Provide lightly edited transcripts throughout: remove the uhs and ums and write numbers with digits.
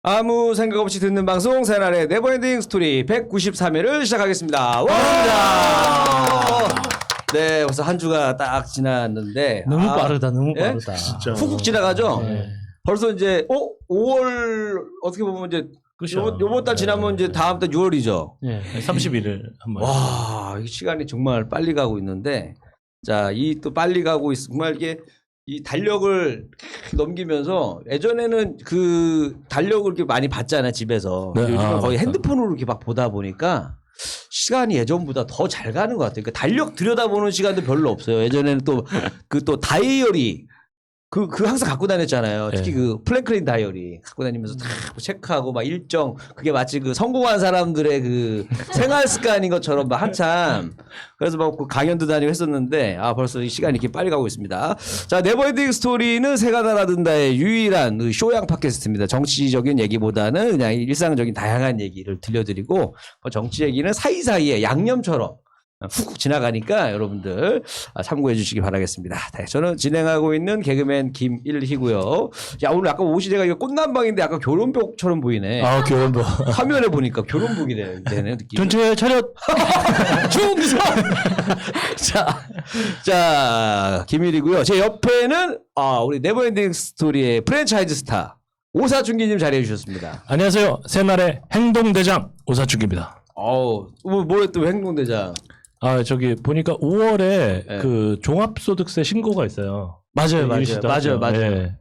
아무 생각 없이 듣는 방송 새날의 네버엔딩 스토리 193회를 시작하겠습니다. 와! 네, 벌써 한 주가 딱 지났는데 너무 빠르다, 너무 예? 빠르다. 진짜. 훅훅 지나가죠. 네. 벌써 이제 5월 어떻게 보면 이제 그쵸. 요번 달 지나면 이제 다음 달 6월이죠. 네. 31일 한번. 와, 이 시간이 정말 빨리 가고 있는데, 자, 이 또 빨리 가고 있, 정말 이게 이 달력을 넘기면서 예전에는 그 달력을 이렇게 많이 봤잖아요, 집에서. 네, 요즘은 거의 맞다. 핸드폰으로 이렇게 막 보다 보니까 시간이 예전보다 더 잘 가는 것 같아요. 그러니까 달력 들여다보는 시간도 별로 없어요. 예전에는 또 또 다이어리 그 항상 갖고 다녔잖아요. 특히 네. 그 플랭클린 다이어리 갖고 다니면서 다 체크하고 막 일정 그게 마치 그 성공한 사람들의 그 생활 습관인 것처럼 막 한참 그래서 막 그 강연도 다니고 했었는데 아 벌써 이 시간이 이렇게 빨리 가고 있습니다. 자 네버엔딩 스토리는 새가 달아든다의 유일한 그 쇼양 팟캐스트입니다. 정치적인 얘기보다는 그냥 일상적인 다양한 얘기를 들려드리고 정치 얘기는 사이사이에 양념처럼 훅훅 지나가니까 여러분들 참고해 주시기 바라겠습니다. 네, 저는 진행하고 있는 개그맨 김일희고요. 야 오늘 아까 옷이 제가 이거 꽃남방인데 약간 결혼복처럼 보이네. 아, 결혼도. 화면에 보니까 결혼복이 되는 느낌. 전체 차렷. 충성. 자 김일희고요. 제 옆에는 우리 네버엔딩 스토리의 프랜차이즈 스타 오사준기님 자리해 주셨습니다. 안녕하세요. 새날의 행동대장 오사축입니다. 뭐래 또 행동대장. 아, 저기 보니까 5월에 네. 그 종합소득세 신고가 있어요. 맞아요. 네.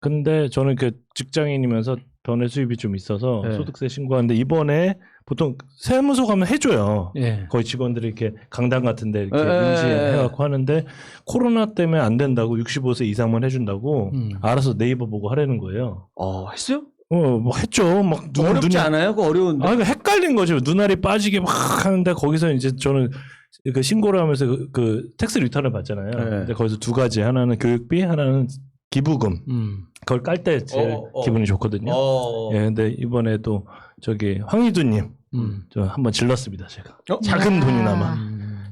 근데 저는 그 직장인이면서 변의 수입이 좀 있어서 네. 소득세 신고하는데 이번에 보통 세무서 가면 해줘요. 예. 거의 직원들이 이렇게 강당 같은데 이렇게 네. 임시해갖고 하는데 코로나 때문에 안 된다고 65세 이상만 해준다고 알아서 네이버 보고 하라는 거예요. 했어요? 뭐 했죠. 막 어렵지 않아요? 그거 어려운데. 아, 헷갈린 거죠. 눈알이 빠지게 막 하는데 거기서 이제 저는 그 신고를 하면서 그 텍스 리턴을 받잖아요. 네. 근데 거기서 두 가지, 하나는 교육비, 하나는 기부금. 그걸 깔 때 제일 기분이 좋거든요. 예, 근데 이번에도 저기 황희두님 저 한번 질렀습니다, 제가. 작은 돈이나마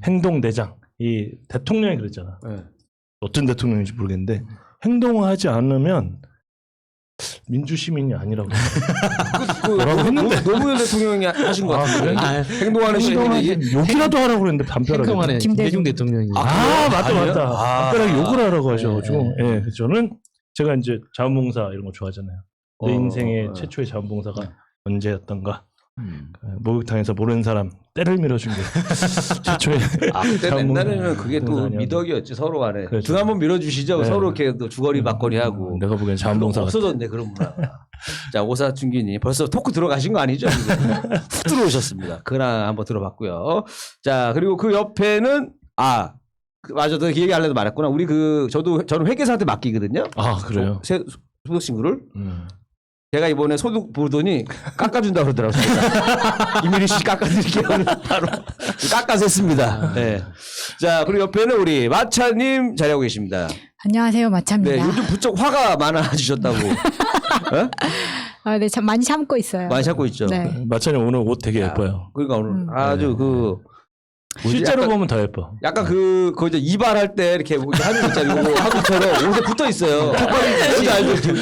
행동대장. 이 대통령이 그랬잖아. 네. 어떤 대통령인지 모르겠는데 행동하지 않으면 민주시민이 아니라고. 뭐라고 했는데. 노무현 대통령이 하신 것 같은데. 행동하는 시민이. 욕이라도 하라고 그랬는데 담벼락에. 행동하는 김대중 대통령이. 맞다. 아니에요? 담벼락에 욕을 하라고 하셔가지고. 네. 예, 그래서 저는 제가 이제 자원봉사 이런 거 좋아하잖아요. 내 인생의 네. 최초의 자원봉사가 언제였던가. 목욕탕에서 모르는 사람 때를 밀어준 게 최초의. 그때 옛날에는 그게 또 봉사 미덕이었지 서로 간에. 그렇죠. 등 한번 밀어주시죠. 네. 서로 이렇게 또 주거리 막거리 하고. 내가 보기엔 자원봉사 없어졌네 그런 문화. 자 오사춘기님 벌써 토크 들어가신 거 아니죠? 훅 들어오셨습니다. 그나 한번 들어봤고요. 자 그리고 그 옆에는 맞아, 너 그 얘기하려도 말했구나. 우리 저는 회계사한테 맡기거든요. 아, 그래요? 소득 신고를. 음. 제가 이번에 소득 보더니 깎아준다고 그러더라고요. 이미리 씨 깎아드릴게요. 바로 깎아서 했습니다. 네. 자, 그리고 옆에는 우리 마차님 자리하고 계십니다. 안녕하세요, 마차입니다. 네, 요즘 부쩍 화가 많아지셨다고. 네, 참 많이 참고 있어요. 많이 찾고 있죠. 네. 마찬이 오늘 옷 되게 예뻐요. 그러니까 오늘 아주 네. 뭐지? 실제로 약간, 보면 더 예뻐. 약간 거 이제 이발할 때 이렇게 하는 거 있잖아요. 이거 한국처럼 옷에 붙어 있어요. 뭔지 알죠?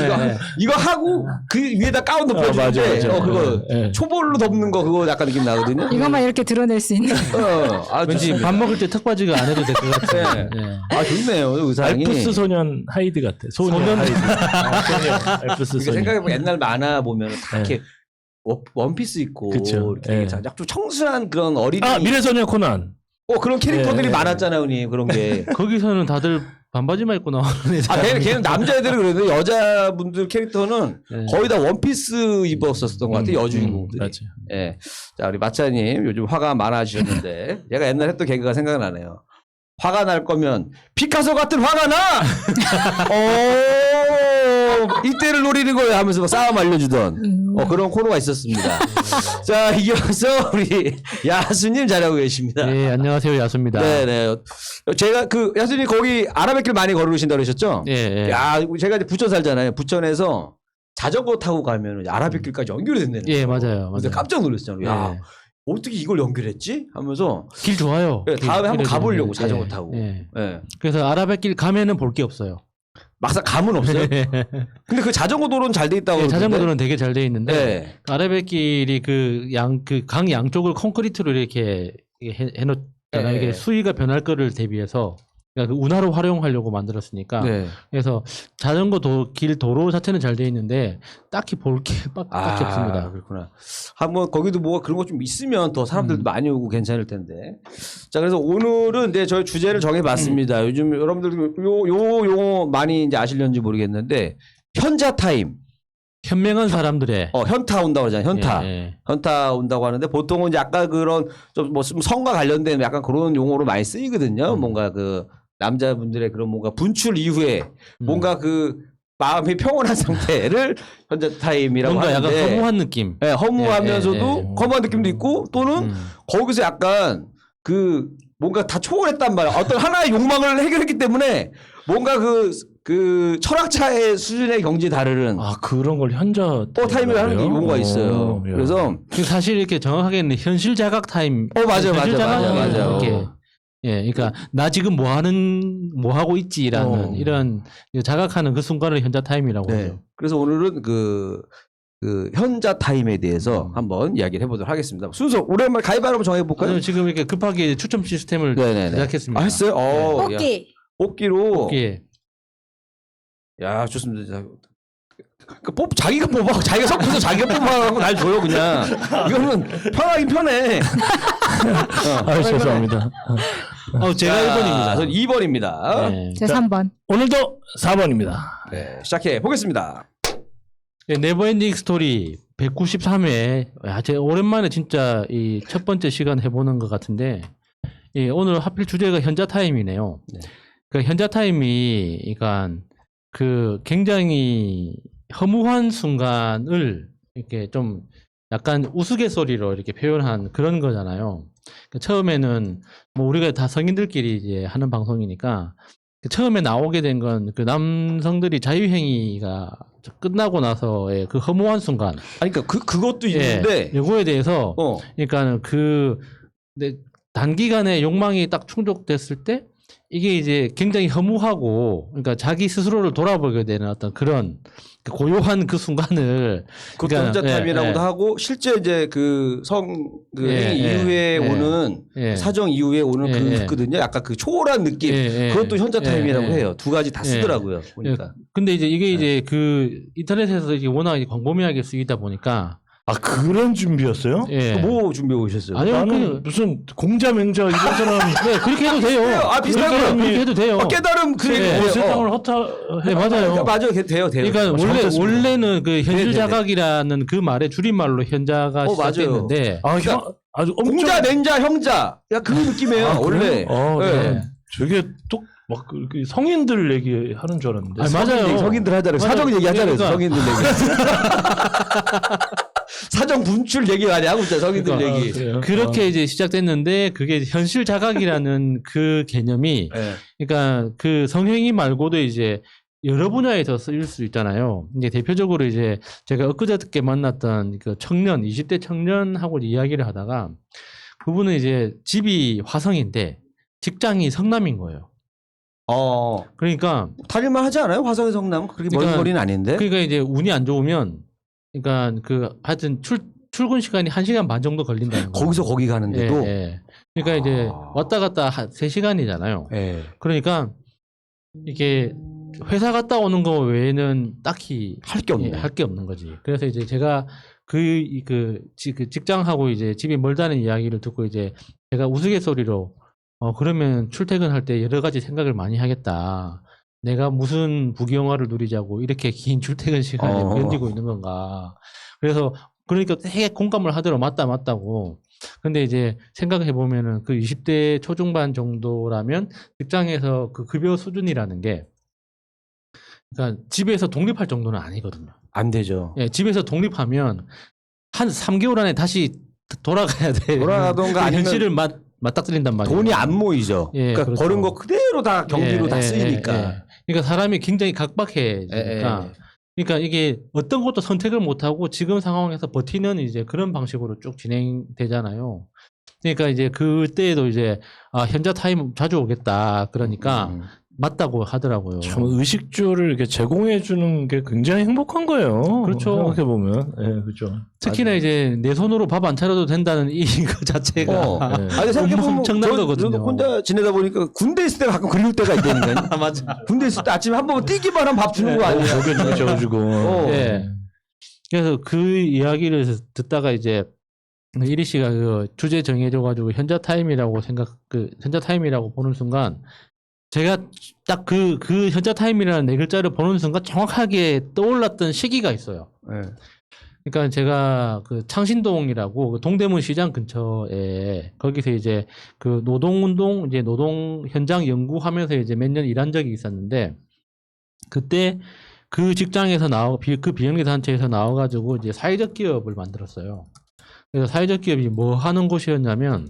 이거 하고 그 위에다 가운 덮어주는데 맞아. 그거 네. 초벌로 덮는 거 그거 약간 느낌 나거든요. 이것만 이렇게 드러낼 수 있는. 왠지 좋습니다. 밥 먹을 때 턱받이가 안 해도 될 것 같아요. 네. 좋네요. 의상이. 알프스 소년 하이드 같아. 소년 하이드. 소년. 알프스 그러니까 소년. 생각해보면 옛날 만화 보면 다 이렇게 원피스 입고 그쵸. 이렇게 좀 청순한 그런 어린이 미래소년 코난. 그런 캐릭터들이 네. 많았잖아요, 형님. 그런 게. 거기서는 다들 반바지만 입고 나오는 애들. 걔는 남자애들은 그래도 여자분들 캐릭터는 네. 거의 다 원피스 입었었던 것 같아요, 여주인공들이. 맞아요. 예. 자, 우리 마차님 요즘 화가 많아지셨는데 제가 옛날에 했던 개그가 생각나네요. 화가 날 거면 피카소 같은 화가 나! 이때를 노리는 거예요 하면서 막 싸움 알려주던 그런 코너가 있었습니다. 자, 이어서 우리 야수님 자리하고 계십니다. 네, 안녕하세요, 야수입니다. 네네. 제가 야수님 거기 아라뱃길 많이 걸으신다고 그러셨죠? 예. 야, 제가 이제 부천 살잖아요. 부천에서 자전거 타고 가면 아라뱃길까지 연결이 된다는 거예요. 예, 맞아요. 근데 깜짝 놀랐잖아요. 야, 예. 어떻게 이걸 연결했지? 하면서 길 좋아요. 네, 다음에 한번 길에도. 가보려고 예, 자전거 타고. 예. 예. 그래서 아라뱃길 가면은 볼 게 없어요. 막상 감은 없어요. 근데 그 자전거 도로는 잘 돼 있다고. 네, 그러던데? 자전거 도로는 되게 잘 돼 있는데 네. 아래뱃길이 그 강 양쪽을 콘크리트로 이렇게 해놓잖아요. 네. 이게 수위가 변할 거를 대비해서 그러니까 그 운하로 활용하려고 만들었으니까. 네. 그래서 자전거 길 도로 자체는 잘 돼 있는데 딱히 볼 게 딱히 없습니다. 그렇구나. 한번 거기도 뭐 그런 거 좀 있으면 더 사람들도 많이 오고 괜찮을 텐데. 자, 그래서 오늘은 저희 주제를 정해봤습니다. 요즘 여러분들 요 용어 많이 이제 아시려는지 모르겠는데 현자 타임. 현명한 사람들의 현타 온다고 그러잖아요. 현타. 예. 현타 온다고 하는데 보통은 이제 약간 그런 좀 뭐 성과 관련된 약간 그런 용어로 많이 쓰이거든요. 뭔가 그 남자분들의 그런 뭔가 분출 이후에 뭔가 그 마음이 평온한 상태를 현자 타임이라고 뭔가 하는데 약간 허무한 느낌. 네, 허무하면서도 예. 허무한 느낌도 있고 또는 거기서 약간 그 뭔가 다 초월했단 말이야. 어떤 하나의 욕망을 해결했기 때문에 뭔가 그 철학자의 수준의 경지에 다르는 그런 걸 현자 타임이라는 게 용어가 있어요. 야. 그래서 사실 이렇게 정확하게는 현실 자각 타임. 맞아. 이렇게 예, 그러니까 나 지금 뭐 하고 있지라는 이런 자각하는 그 순간을 현자 타임이라고 하죠. 그래서 오늘은 그 현자 타임에 대해서 한번 이야기를 해보도록 하겠습니다. 순서 오랜만에 가위바위보 한번 정해볼까요? 지금 이렇게 급하게 추첨 시스템을 제작했습니다. 했어요? 뽑기. 뽑기로. 예. 야, 좋습니다. 자기가 뽑아. 자기가 섞어서 자기가 뽑아라고 날 줘요, 그냥. 이거는 편하긴 편해. 죄송합니다. 제가 1번입니다. 저는 2번입니다. 네. 제 3번. 오늘도 4번입니다. 네, 시작해 보겠습니다. 네, 네버엔딩 스토리 193회. 제가 오랜만에 진짜 이 첫 번째 시간 해보는 것 같은데, 오늘 하필 주제가 현자 타임이네요. 네. 그 현자 타임이, 그러니까 그 굉장히 허무한 순간을 이렇게 좀 약간 우스갯소리로 이렇게 표현한 그런 거잖아요. 처음에는 뭐 우리가 다 성인들끼리 이제 하는 방송이니까 처음에 나오게 된 건 그 남성들이 자유행위가 끝나고 나서의 그 허무한 순간. 아니, 그러니까 그것도 있는데. 이거에 대해서 그러니까 단기간에 욕망이 딱 충족됐을 때 이게 이제 굉장히 허무하고 그러니까 자기 스스로를 돌아보게 되는 어떤 그런 고요한 그 순간을 그것도 현자 타임이라고도 하고 실제 이제 행위 이후에 오는 사정 이후에 오는 그 있거든요. 약간 그 초월한 느낌. 그것도 현자 타임이라고 해요. 두 가지 다 쓰더라고요. 보니까. 근데 이제 이게 이제 그 인터넷에서 이게 워낙 광범위하게 쓰이다 보니까 그런 준비였어요? 뭐 준비해 오셨어요? 아니요, 나는 무슨 공자 맹자 이런 사람이 그렇게 해도 돼요. 비슷한 거 그렇게 해도 돼요. 깨달음 그 얘기 세상을 허타. 네, 맞아요. 맞아요. 돼요. 그러니까 원래는 그 현실 자각이라는 그 말의 줄임말로 현자가 시작됐는데 아주 공자, 맹자, 형자. 그 느낌이에요. 원래. 저게 또 막 성인들 얘기하는 줄 알았는데. 맞아요. 성인들 하잖아요. 사정 얘기 하잖아요. 그러니까. 성인들 얘기. 사정 분출 얘기 많이 하고 있잖아요. 성인들 얘기. 그렇게 이제 시작됐는데 그게 현실 자각이라는 그 개념이 그러니까 그 성행위 말고도 이제 여러 분야에서 쓰일 수 있잖아요. 이제 대표적으로 이제 제가 엊그저께 만났던 그 20대 청년하고 이야기를 하다가 그분은 이제 집이 화성인데 직장이 성남인 거예요. 그러니까 다닐만 하지 않아요? 화성의 성남 그렇게 먼 거리는 아닌데. 그러니까 이제 운이 안 좋으면 그러니까 하여튼 출근 시간이 1시간 반 정도 걸린다는 거예요. 거기서 거기 가는데도. 그러니까 이제 왔다 갔다 3시간이잖아요. 그러니까 이게 회사 갔다 오는 거 외에는 딱히 할 게 없네. 할 게 없는 거지. 그래서 이제 제가 그 직장하고 이제 집이 멀다는 이야기를 듣고 이제 제가 우스갯소리로 그러면 출퇴근할 때 여러 가지 생각을 많이 하겠다. 내가 무슨 부귀영화를 누리자고 이렇게 긴 출퇴근 시간을 견디고 있는 건가. 그래서 그러니까 되게 공감을 하더라고. 맞다고. 근데 이제 생각해 보면은 그 20대 초중반 정도라면 직장에서 그 급여 수준이라는 게 그러니까 집에서 독립할 정도는 아니거든요. 안 되죠. 집에서 독립하면 한 3개월 안에 다시 돌아가야 돼. 돌아가던가 아니면 현실을 맞닥뜨린단 말이에요. 돈이 안 모이죠. 그러니까 그렇죠. 버는 거 그대로 다 경비로 다 쓰이니까. 그러니까 사람이 굉장히 각박해지니까. 그러니까 이게 어떤 것도 선택을 못 하고 지금 상황에서 버티는 이제 그런 방식으로 쭉 진행되잖아요. 그러니까 이제 그때에도 이제 현자 타임 자주 오겠다. 그러니까 맞다고 하더라고요. 참 의식주를 이렇게 제공해 주는 게 굉장히 행복한 거예요. 그렇죠. 생각해 보면, 예, 그렇죠. 특히나 이제 내 손으로 밥 안 차려도 된다는 이거 자체가 네. 아니 생각해보면 엄청난 거거든요. 저도 혼자 지내다 보니까 군대 있을 때 가끔 그리울 때가 있다니까요. 아, 맞아. 군대 있을 때 아침에 한 번 뛰기만 하면 밥 주는 거 아니야? 먹여주고. 예. 그래서 그 이야기를 듣다가 이제 이리 씨가 그 주제 정해줘가지고 현자 타임이라고 현자 타임이라고 보는 순간 제가 딱 그 현자 타임이라는 네 글자를 보는 순간 정확하게 떠올랐던 시기가 있어요. 네. 그러니까 제가 그 창신동이라고 그 동대문 시장 근처에 거기서 이제 그 노동운동 이제 노동 현장 연구하면서 이제 몇 년 일한 적이 있었는데 그때 그 직장에서 그 비영리 단체에서 나와가지고 이제 사회적 기업을 만들었어요. 그래서 사회적 기업이 뭐 하는 곳이었냐면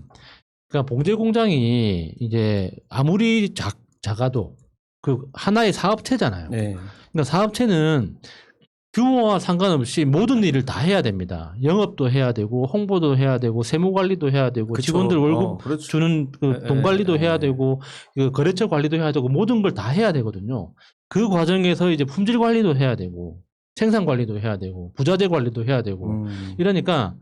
그러니까 봉제 공장이 이제 아무리 작아도 그 하나의 사업체잖아요. 네. 그러니까 사업체는 규모와 상관없이 모든 일을 다 해야 됩니다. 영업도 해야 되고 홍보도 해야 되고 세무 관리도 해야 되고 그쵸. 직원들 월급 그렇죠. 주는 그 돈 관리도 해야 되고 그 거래처 관리도 해야 되고 모든 걸 다 해야 되거든요. 그 과정에서 이제 품질 관리도 해야 되고 생산 관리도 해야 되고 부자재 관리도 해야 되고 이러니까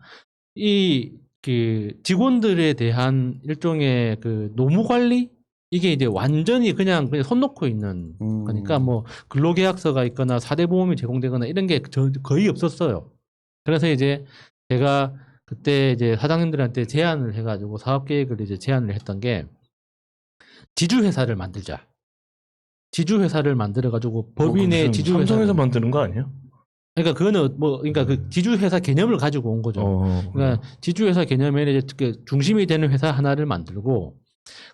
이 그 직원들에 대한 일종의 그 노무 관리 이게 이제 완전히 그냥 손 놓고 있는 거니까 뭐 근로계약서가 있거나 4대 보험이 제공되거나 이런 게 거의 없었어요. 그래서 이제 제가 그때 이제 사장님들한테 제안을 해가지고 사업 계획을 이제 제안을 했던 게 지주회사를 만들자. 지주회사를 만들어가지고 법인의 지주회사. 삼성에서 만드는 거 아니에요? 그러니까 그거는 뭐 그러니까 그 지주회사 개념을 가지고 온 거죠. 그러니까 지주회사 개념에는 이제 그 중심이 되는 회사 하나를 만들고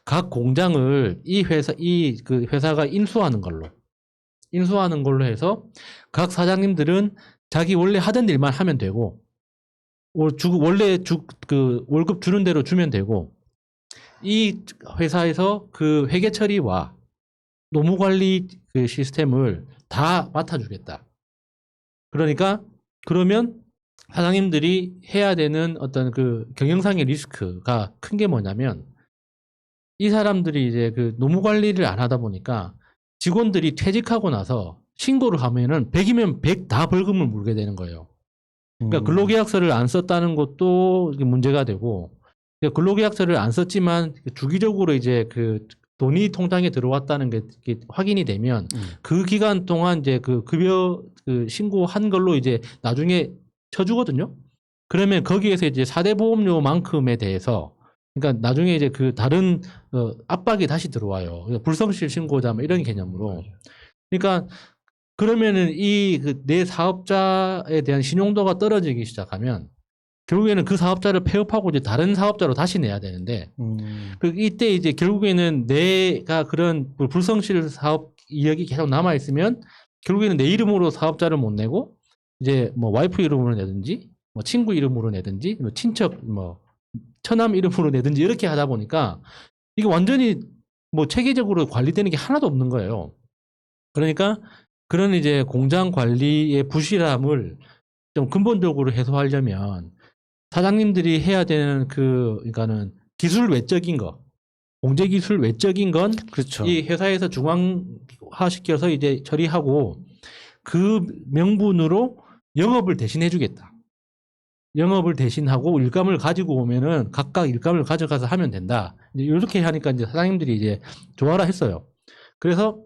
각 공장을 이 그 회사가 인수하는 걸로 해서 각 사장님들은 자기 원래 하던 일만 하면 되고 원래 그 월급 주는 대로 주면 되고 이 회사에서 그 회계 처리와 노무 관리 그 시스템을 다 맡아주겠다. 그러니까 그러면 사장님들이 해야 되는 어떤 그 경영상의 리스크가 큰 게 뭐냐면 이 사람들이 이제 그 노무 관리를 안 하다 보니까 직원들이 퇴직하고 나서 신고를 하면은 100이면 100 다 벌금을 물게 되는 거예요. 그러니까 근로계약서를 안 썼다는 것도 문제가 되고 근로계약서를 안 썼지만 주기적으로 이제 그 돈이 통장에 들어왔다는 게 확인이 되면 그 기간 동안 이제 그 급여 그 신고한 걸로 이제 나중에 쳐주거든요. 그러면 거기에서 이제 4대 보험료만큼에 대해서 그러니까 나중에 이제 그 다른 압박이 다시 들어와요. 그러니까 불성실 신고자 뭐 이런 개념으로. 그러니까 그러면은 이 그 내 사업자에 대한 신용도가 떨어지기 시작하면 결국에는 그 사업자를 폐업하고 이제 다른 사업자로 다시 내야 되는데 이때 이제 결국에는 내가 그런 불성실 사업 이력이 계속 남아 있으면 결국에는 내 이름으로 사업자를 못 내고 이제 뭐 와이프 이름으로 내든지 뭐 친구 이름으로 내든지 뭐 친척 뭐 처남 이름으로 내든지 이렇게 하다 보니까 이게 완전히 뭐 체계적으로 관리되는 게 하나도 없는 거예요. 그러니까 그런 이제 공장 관리의 부실함을 좀 근본적으로 해소하려면 사장님들이 해야 되는 그러니까는 기술 외적인 거, 공제 기술 외적인 건 그렇죠. 이 회사에서 중앙화 시켜서 이제 처리하고 그 명분으로 영업을 대신해 주겠다. 영업을 대신하고 일감을 가지고 오면은 각각 일감을 가져가서 하면 된다. 이제 이렇게 하니까 이제 사장님들이 이제 좋아라 했어요. 그래서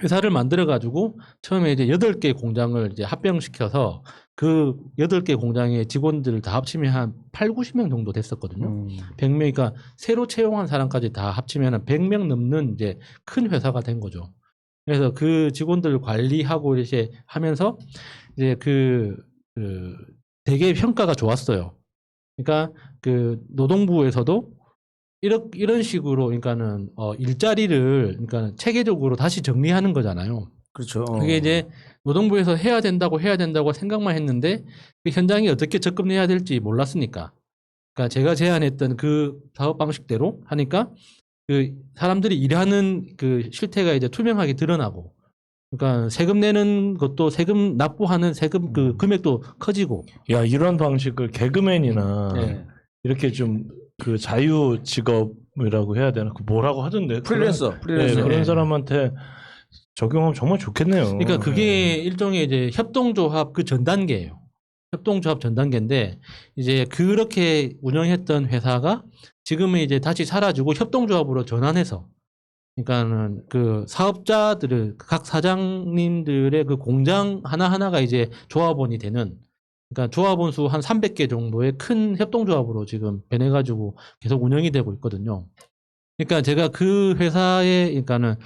회사를 만들어 가지고 처음에 이제 8개 공장을 이제 합병시켜서 그 8개 공장의 직원들을 다 합치면 한 8, 90명 정도 됐었거든요. 100명, 그러니까 새로 채용한 사람까지 다 합치면 100명 넘는 이제 큰 회사가 된 거죠. 그래서 그 직원들을 관리하고 이제 하면서 이제 되게 평가가 좋았어요. 그러니까 그 노동부에서도 이런 식으로 그러니까는 일자리를 그러니까 체계적으로 다시 정리하는 거잖아요. 그렇죠. 그게 이제 노동부에서 해야 된다고 생각만 했는데 그 현장에 어떻게 접근해야 될지 몰랐으니까. 그러니까 제가 제안했던 그 사업 방식대로 하니까 그 사람들이 일하는 그 실태가 이제 투명하게 드러나고, 그러니까 세금 내는 것도 세금 납부하는 세금 그 금액도 커지고. 야, 이런 방식을 개그맨이나 네. 이렇게 좀 그 자유 직업을 뭐라고 해야 되나? 그 뭐라고 하던데. 프리랜서. 그런 사람한테 적용하면 정말 좋겠네요. 그러니까 그게 일종의 이제 협동조합 그 전 단계예요. 협동조합 전 단계인데 이제 그렇게 운영했던 회사가 지금은 이제 다시 사라지고 협동조합으로 전환해서 그러니까는 그 사업자들을 각 사장님들의 그 공장 하나하나가 이제 조합원이 되는 그러니까 조합원 수 한 300개 정도의 큰 협동조합으로 지금 변해가지고 계속 운영이 되고 있거든요. 그러니까 제가 그 회사에 그러니까는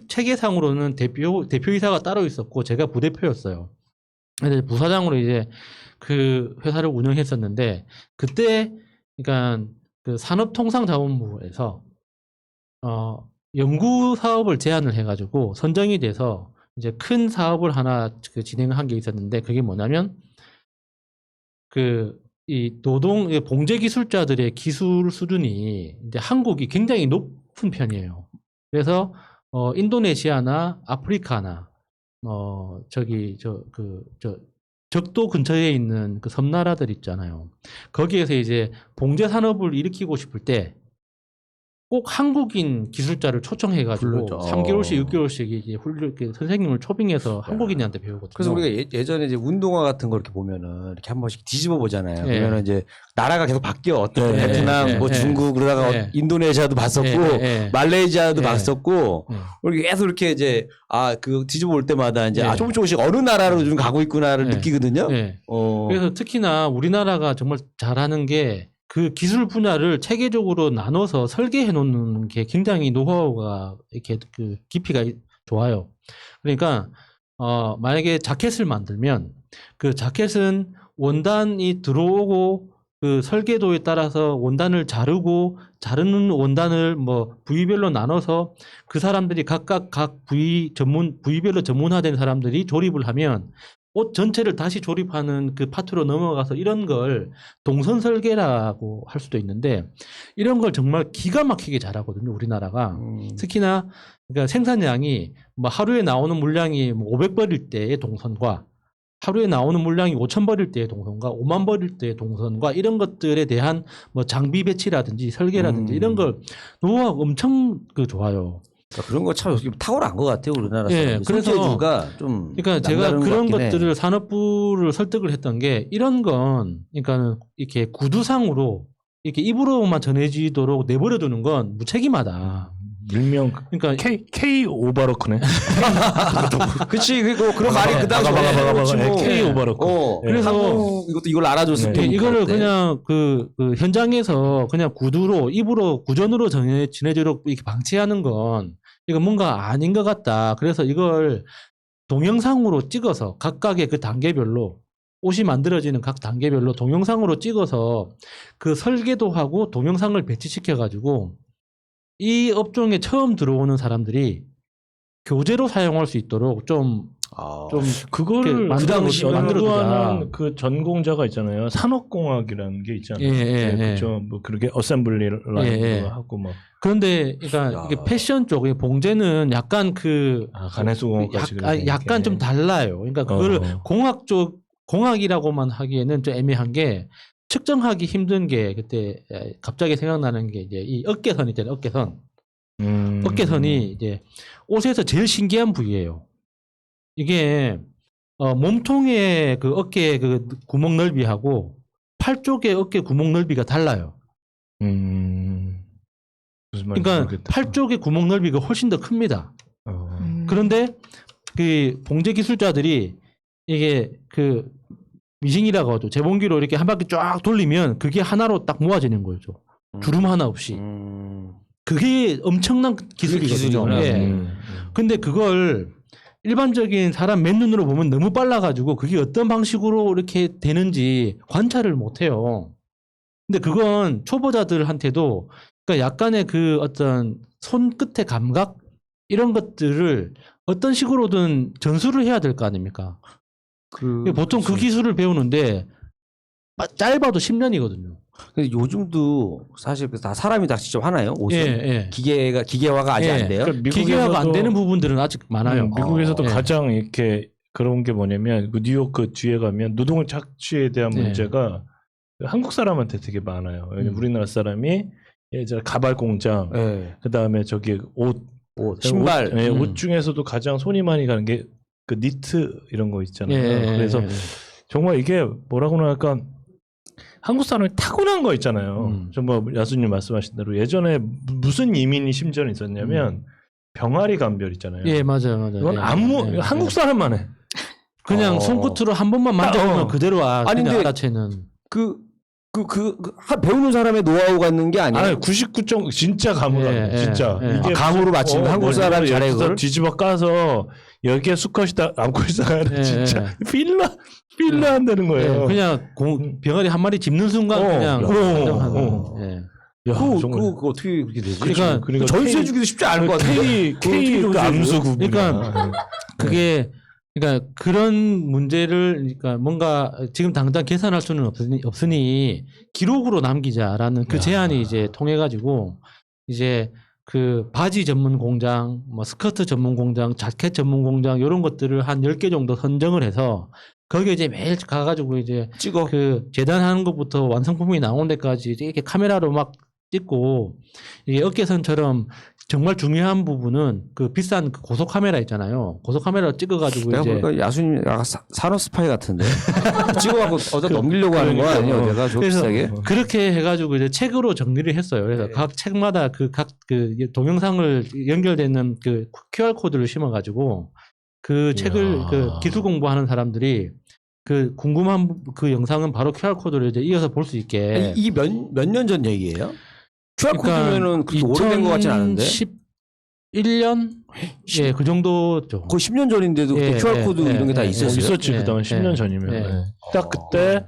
체계상으로는 대표이사가 따로 있었고 제가 부대표였어요. 근데 부사장으로 이제 그 회사를 운영했었는데 그때 그러니까 그 산업통상자원부에서 연구 사업을 제안을 해가지고 선정이 돼서 이제 큰 사업을 하나 그 진행한 게 있었는데 그게 뭐냐면 이 봉제 기술자들의 기술 수준이 이제 한국이 굉장히 높은 편이에요. 그래서 인도네시아나 아프리카나 적도 근처에 있는 그 섬나라들 있잖아요. 거기에서 이제 봉제 산업을 일으키고 싶을 때 꼭 한국인 기술자를 초청해가지고 불러죠. 3개월씩 6개월씩 이제 선생님을 초빙해서 한국인한테 배우거든요. 그래서 우리가 예전에 이제 운동화 같은 거 이렇게 보면은 이렇게 한 번씩 뒤집어 보잖아요. 예. 그러면 이제 나라가 계속 바뀌어. 어떤 예, 베트남, 예, 뭐 예, 중국 그러다가 예. 인도네시아도 봤었고 말레이시아도 예. 봤었고 우리 계속 이렇게 이제 그 뒤집어 볼 때마다 이제 조금씩 어느 나라로 좀 가고 있구나를 느끼거든요. 예. 그래서 특히나 우리나라가 정말 잘하는 게 그 기술 분야를 체계적으로 나눠서 설계해 놓는 게 굉장히 노하우가 이렇게 그 깊이가 좋아요. 그러니까 만약에 자켓을 만들면 그 자켓은 원단이 들어오고 그 설계도에 따라서 원단을 자르는 원단을 뭐 부위별로 나눠서 그 사람들이 각각 각 부위별로 전문화된 사람들이 조립을 하면 옷 전체를 다시 조립하는 그 파트로 넘어가서 이런 걸 동선 설계라고 할 수도 있는데 이런 걸 정말 기가 막히게 잘하거든요, 우리나라가. 특히나 그러니까 생산량이 뭐 하루에 나오는 물량이 500벌일 때의 동선과 하루에 나오는 물량이 5,000벌일 때의 동선과 5만 벌일 때의 동선과 이런 것들에 대한 뭐 장비 배치라든지 설계라든지 이런 걸 노하우가 엄청 좋아요. 그러니까 그런 거 참 탁월한 것 같아요, 우리나라 사람. 예, 그래서 손재주가 좀 그러니까 제가 남다른 그런 것 같긴 해. 것들을 산업부를 설득을 했던 게 이런 건 그러니까 이렇게 구두상으로 이렇게 입으로만 전해지도록 내버려 두는 건 무책임하다. 일명 그러니까 K 오버로크네. 그치, 그런 말이 그 당시에 K 오버로크. 그래서 이걸 알아줬을 때 이거를 그냥 그 현장에서 그냥 구두로 입으로 구전으로 전해지도록 이렇게 방치하는 건 이거 뭔가 아닌 것 같다. 그래서 이걸 동영상으로 찍어서 각각의 그 단계별로 옷이 만들어지는 각 단계별로 동영상으로 찍어서 그 설계도 하고 동영상을 배치시켜 가지고 이 업종에 처음 들어오는 사람들이 교재로 사용할 수 있도록 그거를 그 당시 연구하는 그 전공자가 있잖아요. 산업공학이라는 게 있잖아요. 그렇죠. 뭐 그렇게 어셈블리 라인도 하고 뭐. 그런데 그러니까 이게 패션 쪽 봉제는 약간 약간 좀 달라요. 그러니까 그걸 공학이라고만 하기에는 좀 애매한 게 측정하기 힘든 게 그때 갑자기 생각나는 게 이제 이 어깨선 있잖아요. 어깨선이 이제 옷에서 제일 신기한 부위예요. 이게 몸통의 그 어깨 그 구멍 넓이하고 팔 쪽의 어깨 구멍 넓이가 달라요. 그러니까 모르겠다. 팔 쪽의 구멍 넓이가 훨씬 더 큽니다. 그런데 그 봉제 기술자들이 이게 그 미싱이라고 하죠. 재봉기로 이렇게 한 바퀴 쫙 돌리면 그게 하나로 딱 모아지는 거죠. 주름 하나 없이. 그게 엄청난 기술이거든요. 근데 그걸 일반적인 사람 맨눈으로 보면 너무 빨라가지고 그게 어떤 방식으로 이렇게 되는지 관찰을 못해요. 근데 그건 초보자들한테도 그러니까 약간의 그 어떤 손끝의 감각 이런 것들을 어떤 식으로든 전수를 해야 될 거 아닙니까? 보통 그 기술을 배우는데 짧아도 10년이거든요. 근데 요즘도 사실 다 사람이 다 직접 하나요? 옷은? 기계화가 아직 안 돼요? 그러니까 기계화가 안 되는 부분들은 아직 많아요. 미국에서도 가장 이렇게 그런 게 뭐냐면 그 뉴욕 그 뒤에 가면 노동 착취에 대한 문제가 한국 사람한테 되게 많아요. 왜냐면 우리나라 사람이 예전 가발 공장, 예. 그다음에 저기 옷, 신발. 옷 중에서도 가장 손이 많이 가는 게 그 니트 이런 거 있잖아요. 그래서 정말 이게 뭐라고 할까, 한국 사람이 타고난 거 있잖아요. 정말 야수님 말씀하신 대로 예전에 무슨 이민이 심지어는 있었냐면 병아리 감별 있잖아요. 예, 맞아요. 이건 한국 사람만 해. 그냥 손끝으로 한 번만 만져보면 그대로 아니, 그냥 근데 알아채는. 배우는 사람의 노하우가 있는 게 아니에요. 아니 99점 진짜 감으로 진짜 이게 감으로 맞추는 한국 사람이 잘해 그걸. 뒤집어 까서 여기에 수컷이다 암컷이다 진짜 필러 안 되는 거예요. 그냥 병아리 한 마리 집는 순간 그냥 그거 어떻게 그렇게 되지? 그러니까 전세 주기도 쉽지 않은 것 같은데. K 그 암수 구분. 그러니까 그게 그러니까 그런 문제를 그러니까 뭔가 지금 당장 계산할 수는 없으니 기록으로 남기자라는 그 제안이 이제 통해 가지고 이제 그 바지 전문 공장, 뭐 스커트 전문 공장, 자켓 전문 공장 이런 것들을 한 10개 정도 선정을 해서 거기에 이제 매일 가가지고 이제 찍어. 그 재단하는 것부터 완성품이 나오는 데까지 이렇게 카메라로 막 찍고 이게 어깨선처럼 정말 중요한 부분은 그 비싼 그 고속 카메라 있잖아요. 고속 카메라로 찍어가지고 내가 이제 보니까 야수님 약간 산업 스파이 같은데 찍어갖고 어디다 넘기려고 하는 거 아니에요? 내가 좀 그래서 비싸게. 그렇게 해가지고 이제 책으로 정리를 했어요. 그래서 각 책마다 그 동영상을 연결되는 그 QR 코드를 심어가지고 그 책을 그 기술 공부하는 사람들이 그 궁금한 그 영상은 바로 QR 코드를 이제 이어서 볼 수 있게. 이게 몇 년 전 얘기예요? QR 코드면은 그렇게 오래된 것 같진 않은데. 2011년? 예, 그 정도죠. 거의 10년 전인데도 그때 QR 코드 이런 게 다 있었어요. 있었지. 예, 그다음 예, 10년 전이면 예. 딱 그때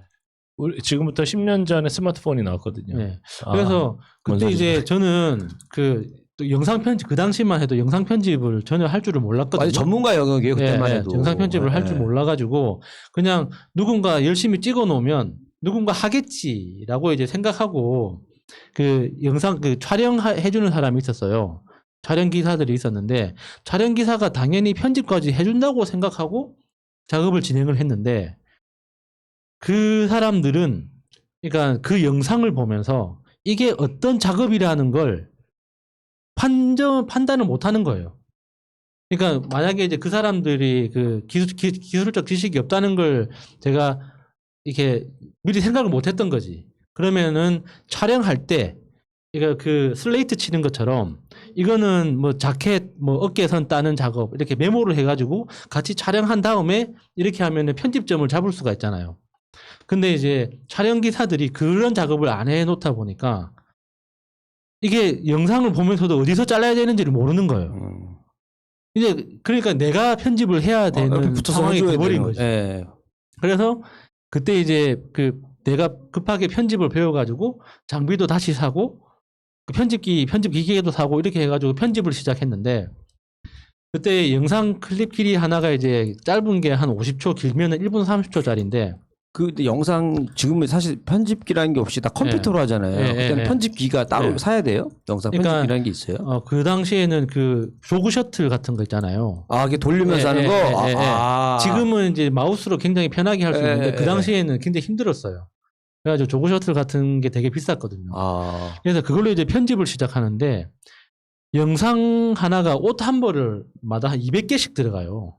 지금부터 10년 전에 스마트폰이 나왔거든요. 예. 그래서 그때 이제 저는 또 영상 편집 그 당시만 해도 영상 편집을 전혀 할 줄을 몰랐거든요. 아니 전문가 영역이에요 그때만 해도. 영상 편집을 할 줄 몰라가지고 그냥 누군가 열심히 찍어 놓으면 누군가 하겠지라고 이제 생각하고 그 영상 그 촬영해주는 사람이 있었어요. 촬영 기사들이 있었는데 촬영 기사가 당연히 편집까지 해준다고 생각하고 작업을 진행을 했는데 그 사람들은 그러니까 그 영상을 보면서 이게 어떤 작업이라는 걸 판단을 못 하는 거예요. 그러니까 만약에 이제 그 사람들이 그 기술적 지식이 없다는 걸 제가 이렇게 미리 생각을 못 했던 거지. 그러면은 촬영할 때 이거 그 슬레이트 치는 것처럼 이거는 뭐 자켓 뭐 어깨선 따는 작업 이렇게 메모를 해가지고 같이 촬영한 다음에 이렇게 하면은 편집점을 잡을 수가 있잖아요. 근데 이제 촬영 기사들이 그런 작업을 안 해놓다 보니까 이게 영상을 보면서도 어디서 잘라야 되는지를 모르는 거예요. 이제 그러니까 내가 편집을 해야 되는 상황이 돼버린 거죠. 예. 그래서 그때 이제 그 내가 급하게 편집을 배워가지고 장비도 다시 사고 그 편집 기계도 사고 이렇게 해가지고 편집을 시작했는데 그때 영상 클립 길이 하나가 이제 짧은 게 한 50초 길면은 1분 30초짜리인데 그 영상 지금은 사실 편집기라는 게 없이 다 컴퓨터로 하잖아요. 그때는 편집기가 따로 사야 돼요? 영상 편집기라는 게 있어요? 그 당시에는 그 조그 셔틀 같은 거 있잖아요. 아, 이게 돌리면서 하는 거? 지금은 이제 마우스로 굉장히 편하게 할 수 있는데 그 당시에는 굉장히 힘들었어요. 그래가지고 조그 셔틀 같은 게 되게 비쌌거든요. 그래서 그걸로 이제 편집을 시작하는데 영상 하나가 옷 한 벌마다 한 200개씩 들어가요.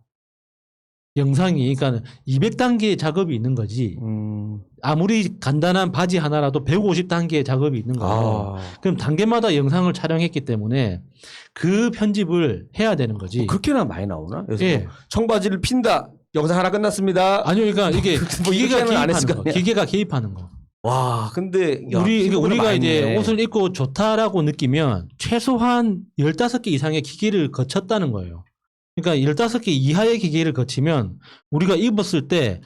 영상이 그러니까 200단계의 작업이 있는 거지. 아무리 간단한 바지 하나라도 150단계의 작업이 있는 거예요. 그럼 단계마다 영상을 촬영했기 때문에 그 편집을 해야 되는 거지. 그렇게나 많이 나오나? 그래서 청바지를 핀다. 영상 하나 끝났습니다. 아니요, 그러니까 이게 뭐 기계가 안 개입하는 거. 기계가 개입하는 거. 와, 근데 우리가 이제 옷을 입고 좋다라고 느끼면 최소한 15개 이상의 기계를 거쳤다는 거예요. 그러니까 15개 이하의 기계를 거치면 우리가 입었을 때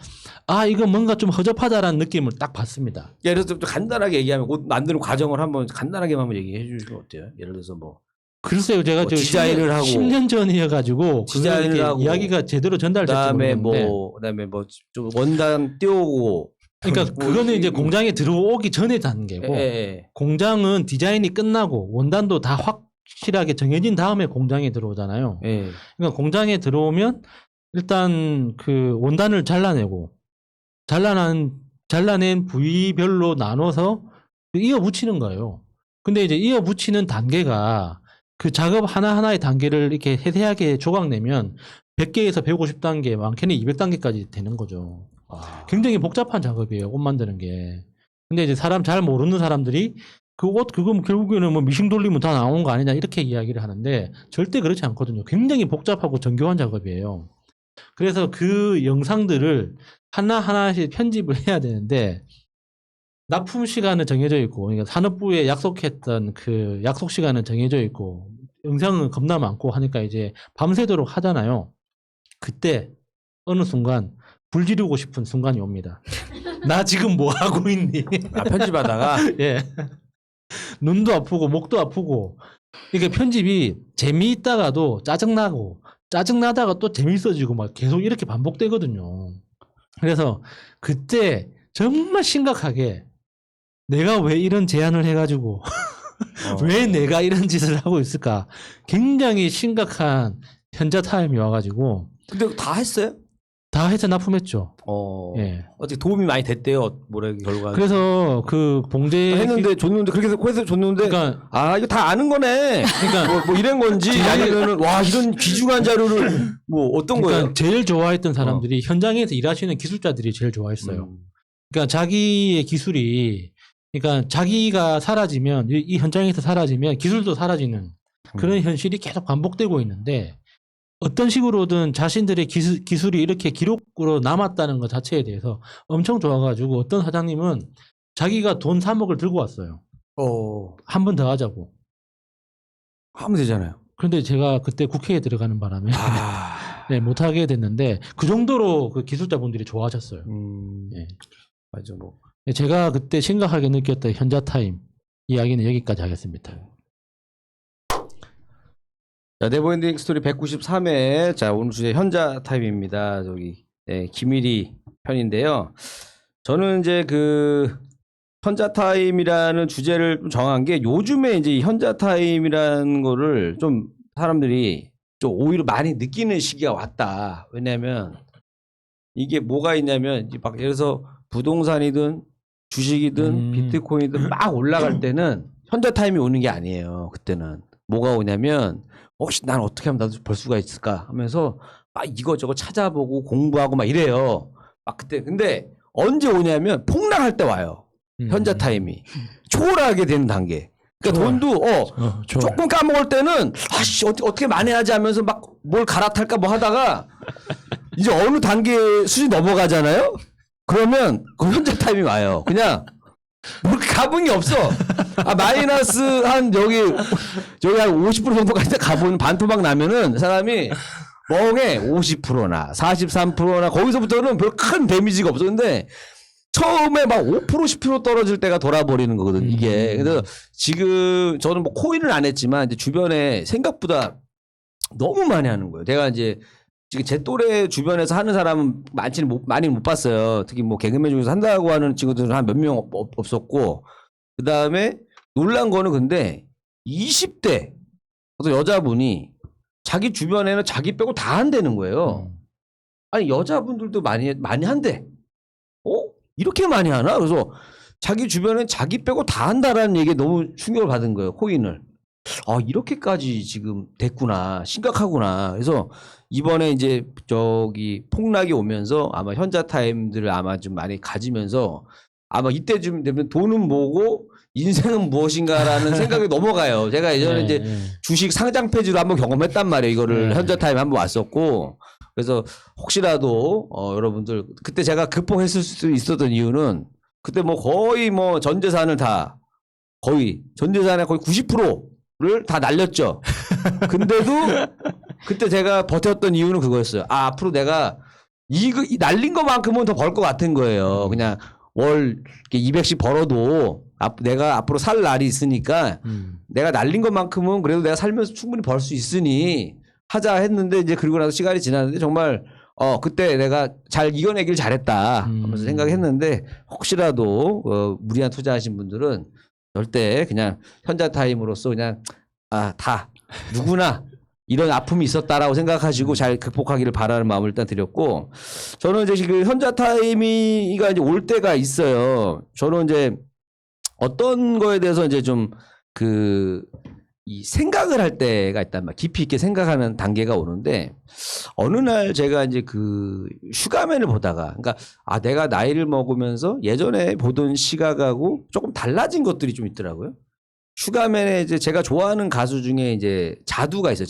이거 뭔가 좀 허접하다라는 느낌을 딱 받습니다. 예를 들어서 간단하게 얘기하면 옷 만드는 과정을 한번 간단하게 한번 얘기해 주시면 어때요? 예를 들어서 뭐 글쎄요, 제가 디자인을 하고 10년 전이어가지고 디자인을 하고 이야기가 제대로 전달될지 모르겠는데 그다음에 뭐 좀 원단 띄우고 그러니까 그거는 이제 공장에 들어오기 전에 단계고 공장은 디자인이 끝나고 원단도 다 확실하게 정해진 다음에 공장에 들어오잖아요. 그러니까 공장에 들어오면 일단 그 원단을 잘라내고 잘라낸 부위별로 나눠서 이어 붙이는 거예요. 근데 이제 이어붙이는 단계가 그 작업 하나하나의 단계를 이렇게 세세하게 조각내면 100개에서 150단계, 많게는 200단계까지 되는 거죠. 굉장히 복잡한 작업이에요, 옷 만드는 게. 근데 이제 사람 잘 모르는 사람들이 그 옷, 그거 결국에는 뭐 미싱 돌리면 다 나오는 거 아니냐, 이렇게 이야기를 하는데 절대 그렇지 않거든요. 굉장히 복잡하고 정교한 작업이에요. 그래서 그 영상들을 하나하나씩 편집을 해야 되는데, 납품 시간은 정해져 있고, 그러니까 산업부에 약속했던 그 약속 시간은 정해져 있고, 영상은 겁나 많고 하니까 이제 밤새도록 하잖아요. 그때 어느 순간 불 지르고 싶은 순간이 옵니다. 나 지금 뭐 하고 있니? 편집하다가 예. 눈도 아프고 목도 아프고. 이게 편집이 재미있다가도 짜증나고, 짜증나다가 또 재미있어지고 막 계속 이렇게 반복되거든요. 그래서 그때 정말 심각하게 내가 왜 이런 제안을 해가지고 왜 내가 이런 짓을 하고 있을까? 굉장히 심각한 현자 타임이 와가지고. 근데 다 했어요? 다 해서 납품했죠. 예. 어떻게 도움이 많이 됐대요, 뭐래 결과. 그래서 그 봉제 했는데 줬는데 그렇게 해서 줬는데 그러니까 이거 다 아는 거네. 그러니까 뭐 이런 건지 아니면은 와 이런 귀중한 자료를 뭐 어떤 그러니까 거예요? 제일 좋아했던 사람들이 현장에서 일하시는 기술자들이 제일 좋아했어요. 그러니까 자기의 기술이 그러니까 자기가 사라지면 이 현장에서 사라지면 기술도 사라지는 그런 현실이 계속 반복되고 있는데 어떤 식으로든 자신들의 기술이 이렇게 기록으로 남았다는 것 자체에 대해서 엄청 좋아가지고 어떤 사장님은 자기가 돈 3억을 들고 왔어요. 한 번 더 하자고. 하면 되잖아요. 그런데 제가 그때 국회에 들어가는 바람에 네, 못하게 됐는데 그 정도로 그 기술자분들이 좋아하셨어요. 예. 맞아 뭐. 제가 그때 심각하게 느꼈던 현자 타임 이야기는 여기까지 하겠습니다. 자, 네버엔딩 스토리 193회. 자, 오늘 주제 현자 타임입니다. 저기, 김일희 편인데요. 저는 이제 그 현자 타임이라는 주제를 좀 정한 게 요즘에 이제 이 현자 타임이라는 거를 좀 사람들이 좀 오히려 많이 느끼는 시기가 왔다. 왜냐면 이게 뭐가 있냐면 이제 막 예를 들어서 부동산이든 주식이든 비트코인이든 막 올라갈 때는 현자 타임이 오는 게 아니에요. 그때는 뭐가 오냐면 혹시 난 어떻게 하면 나도 벌 수가 있을까 하면서 막 이거저거 찾아보고 공부하고 막 이래요. 막 그때 근데 언제 오냐면 폭락할 때 와요. 현자 타임이 초월하게 되는 단계. 그러니까 돈도 조금 까먹을 때는 아씨 어떻게 만회하지 하면서 막 뭘 갈아탈까 뭐 하다가 이제 어느 단계 수준 넘어가잖아요. 그러면 그 현자 타임이 와요. 그냥 뭐 가본 게 없어. 마이너스 한 여기 한 50% 정도까지 가본 반토막 나면은 사람이 멍에 50%나 43%나 거기서부터는 별 큰 데미지가 없어. 근데 처음에 막 5% 10% 떨어질 때가 돌아버리는 거거든 이게. 그래서 지금 저는 뭐 코인을 안 했지만 이제 주변에 생각보다 너무 많이 하는 거예요. 제가 이제 지금 제 또래 주변에서 하는 사람은 많이 못 봤어요. 특히 뭐 개그맨 중에서 한다고 하는 친구들은 한 몇 명 없었고, 그 다음에 놀란 거는 근데 20대 어떤 여자분이 자기 주변에는 자기 빼고 다 한다는 거예요. 아니 여자분들도 많이 한대. 이렇게 많이 하나? 그래서 자기 주변에 자기 빼고 다 한다라는 얘기에 너무 충격을 받은 거예요. 코인을. 이렇게까지 지금 됐구나. 심각하구나. 그래서 이번에 이제 저기 폭락이 오면서 아마 현자 타임들을 아마 좀 많이 가지면서 아마 이때쯤 되면 돈은 뭐고 인생은 무엇인가라는 생각이 넘어가요. 제가 예전에 이제 주식 상장 페이지로 한번 경험했단 말이에요. 이거를 현자 타임 한번 왔었고. 그래서 혹시라도 여러분들 그때 제가 극복했을 수 있었던 이유는 그때 뭐 거의 뭐 전 재산을 다 거의 전 재산의 거의 90%를 다 날렸죠. 근데도 그때 제가 버텼던 이유는 그거였어요. 앞으로 내가 이 날린 것만큼은 더 벌 것 같은 거예요. 그냥 월 200씩 벌어도 내가 앞으로 살 날이 있으니까 내가 날린 것만큼은 그래도 내가 살면서 충분히 벌 수 있으니 하자 했는데 이제 그리고 나서 시간이 지났는데 정말 그때 내가 잘 이겨내길 잘했다 하면서 생각했는데 혹시라도 무리한 투자하신 분들은 절대 그냥 현자 타임으로서 그냥 다 누구나 이런 아픔이 있었다라고 생각하시고 잘 극복하기를 바라는 마음을 일단 드렸고, 저는 이제 그 현자 타임이가 이제 올 때가 있어요. 저는 이제 어떤 거에 대해서 이제 좀 이 생각을 할 때가 있단 말이야. 깊이 있게 생각하는 단계가 오는데 어느 날 제가 이제 그 슈가맨을 보다가 그러니까 내가 나이를 먹으면서 예전에 보던 시각하고 조금 달라진 것들이 좀 있더라고요. 슈가맨에 이제 제가 좋아하는 가수 중에 이제 자두가 있어요.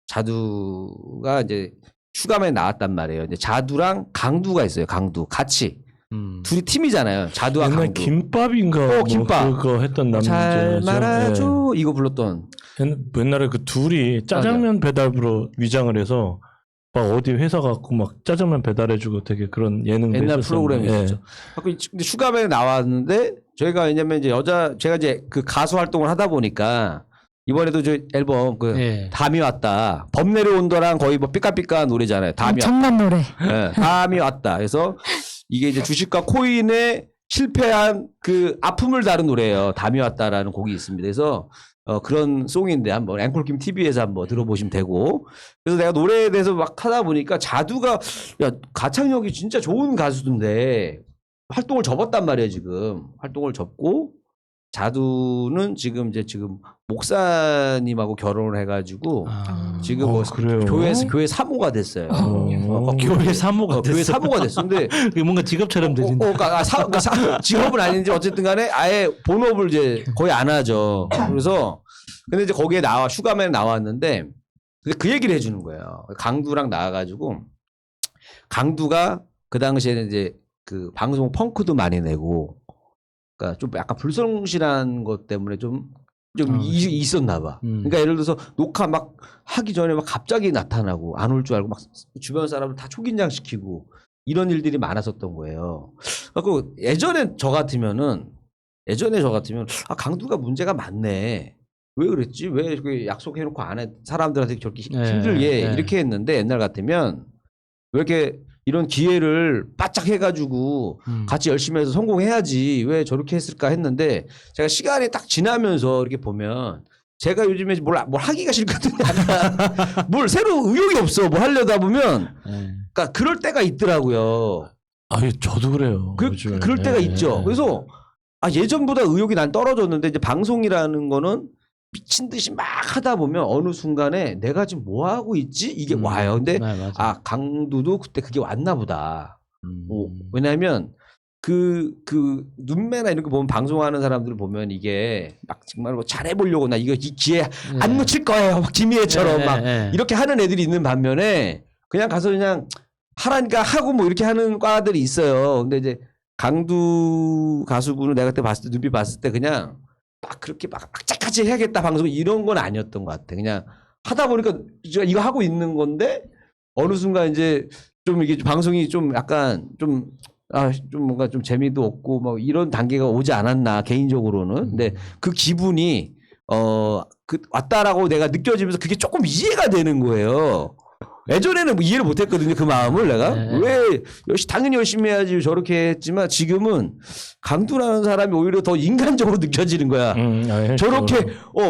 자두가 이제 슈가맨에 나왔단 말이에요. 이제 자두랑 강두가 있어요. 강두 같이. 둘이 팀이잖아요. 자두와 옛날 강두. 김밥인가 김밥. 그거 했던 남자죠. 잘 말아줘 이거 불렀던. 옛날에 그 둘이 짜장면 배달부로 위장을 해서 막 어디 회사 갖고 막 짜장면 배달해주고 되게 그런 예능 옛날 프로그램이 예. 있었죠. 근데 슈가맨에 나왔는데 저희가 왜냐면 이제 제가 이제 그 가수 활동을 하다 보니까 이번에도 저 앨범 예. 담이 왔다. 범 내려온다랑 거의 뭐 삐까삐까 노래잖아요. 담이 왔다. 엄청난 노래. 예, 담이 왔다. 그래서 이게 이제 주식과 코인에 실패한 그 아픔을 다룬 노래예요. 담이 왔다라는 곡이 있습니다. 그래서 그런 송인데 한번 앵콜킴 TV에서 한번 들어보시면 되고. 그래서 내가 노래에 대해서 막 하다 보니까 자두가 가창력이 진짜 좋은 가수인데 활동을 접었단 말이에요. 지금 활동을 접고 자두는 지금 목사님하고 결혼을 해가지고 지금 뭐 그래요? 교회 사모가 됐어요. 교회 사모가 교회 됐어. 사모가 됐어. 근데 그게 뭔가 직업처럼 들린다. 그러니까 직업은 아닌지 어쨌든 간에 아예 본업을 이제 거의 안 하죠. 그래서 근데 이제 거기에 슈가맨 나왔는데 그 얘기를 해주는 거예요. 강두랑 나와가지고 강두가 그 당시에는 이제 그 방송 펑크도 많이 내고 그러니까 좀 약간 불성실한 것 때문에 좀 있었나 봐. 그러니까 예를 들어서 녹화 막 하기 전에 막 갑자기 나타나고 안 올 줄 알고 막 주변 사람을 다 초긴장 시키고 이런 일들이 많았었던 거예요. 그래서 예전에 저 같으면 강두가 문제가 많네. 왜 그랬지? 왜 이렇게 약속해놓고 안 해? 사람들한테 저렇게 힘들게 이렇게 했는데 옛날 같으면 왜 이렇게 이런 기회를 바짝 해가지고 같이 열심히 해서 성공해야지 왜 저렇게 했을까 했는데 제가 시간이 딱 지나면서 이렇게 보면 제가 요즘에 뭘 하기가 싫거든요. 뭘 새로 의욕이 없어. 뭐 하려다 보면 그러니까 그럴 때가 있더라고요. 저도 그래요. 그럴 때가 있죠. 그래서 예전보다 의욕이 난 떨어졌는데 이제 방송이라는 거는 미친 듯이 막 하다 보면 어느 순간에 내가 지금 뭐 하고 있지? 이게 와요. 근데 강두도 그때 그게 왔나 보다. 왜냐하면 그 눈매나 이런 거 보면 방송하는 사람들을 보면 이게 막 정말 뭐 잘해보려고 이 기회 안 놓칠 거예요. 막 김희애처럼 막 이렇게 하는 애들이 있는 반면에 그냥 가서 그냥 하라니까 하고 뭐 이렇게 하는 과들이 있어요. 근데 이제 강두 가수분을 내가 그때 눈빛 봤을 때 그냥 막 그렇게 막 악착같이 해야겠다 방송 이런 건 아니었던 것 같아. 그냥 하다 보니까 제가 이거 하고 있는 건데 어느 순간 이제 좀 이게 방송이 좀 약간 좀 뭔가 좀 재미도 없고 뭐 이런 단계가 오지 않았나 개인적으로는. 근데 그 기분이 왔다라고 내가 느껴지면서 그게 조금 이해가 되는 거예요. 예전에는 뭐 이해를 못했거든요. 그 마음을 내가 왜 당연히 열심히 해야지 저렇게 했지만 지금은 강두라는 사람이 오히려 더 인간적으로 느껴지는 거야. 저렇게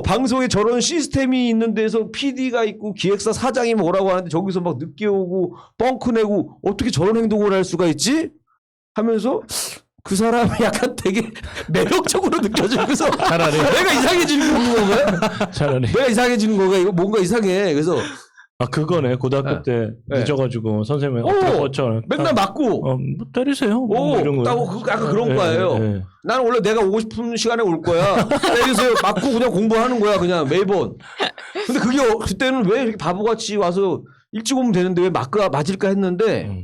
방송에 저런 시스템이 있는 데서 PD가 있고 기획사 사장이 뭐라고 하는데 저기서 막 늦게 오고 뻥크 내고 어떻게 저런 행동을 할 수가 있지? 하면서 그 사람이 약간 되게 매력적으로 느껴지면서 차라리 내가 이상해지는 건가요? 차라리 내가 이상해지는 건가? 이거 뭔가 이상해. 그래서 그거네. 고등학교 때 늦어가지고 선생님이 맨날 맞고 뭐 때리세요. 뭐 이런 거. 약간 그런 거예요. 나는 원래 내가 오고 싶은 시간에 올 거야. 때리세요. 맞고 그냥 공부하는 거야. 그냥 매번. 근데 그게 그때는 왜 이렇게 바보같이 와서 일찍 오면 되는데 왜 맞을까 했는데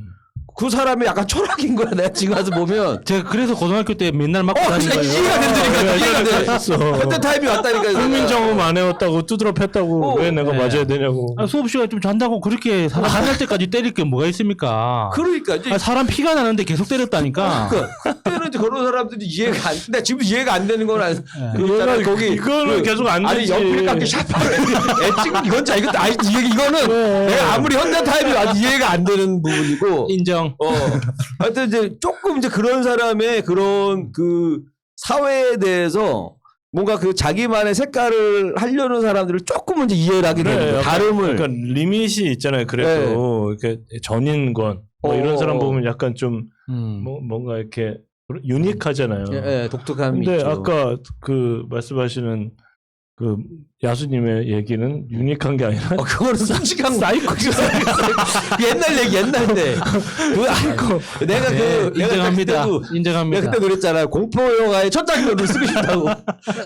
그 사람이 약간 철학인 거야. 내가 지금 와서 보면. 제가 그래서 고등학교 때 맨날 맞고 다닌 거예요. 이해가 된다니까. 이해가 돼. 그때 타임이 왔다니까. 국민정음 안 해왔다고 두드러 팼다고 왜 내가 맞아야 되냐고. 수업 시간 좀 잔다고 그렇게 사람 화날 때까지 때릴 게 뭐가 있습니까? 그러니까 이제 사람 피가 나는데 계속 때렸다니까. 그때는 이제 그런 사람들이 이해가 안. 근데 지금 이해가 안 되는 건 이거는 계속 안 되지. 연필 깎기 샤파를 애칭 이건 자 이것도 이거는 내가 아무리 현대 타임이 와도 이해가 안 되는 부분이고. 인정. 하여튼 이제 조금 이제 그런 사람의 그런 그 사회에 대해서 뭔가 그 자기만의 색깔을 하려는 사람들을 조금은 이제 이해를 하게 되는 거예요. 다름을. 그러니까 리밋이 있잖아요. 그래도 이렇게 전인권 뭐 이런 사람 보면 약간 좀 뭔가 이렇게 유니크하잖아요. 예, 독특함이 근데 있죠. 아까 그 말씀하시는 그 야수님의 얘기는 유니크한 게 아니라 그거는 솔직한 사이코 옛날 얘기 옛날인데 내가 인정합니다. 인정합니다. 내가 그때 그랬잖아요. 공포 영화의 첫 장면을 쓰고 싶다고.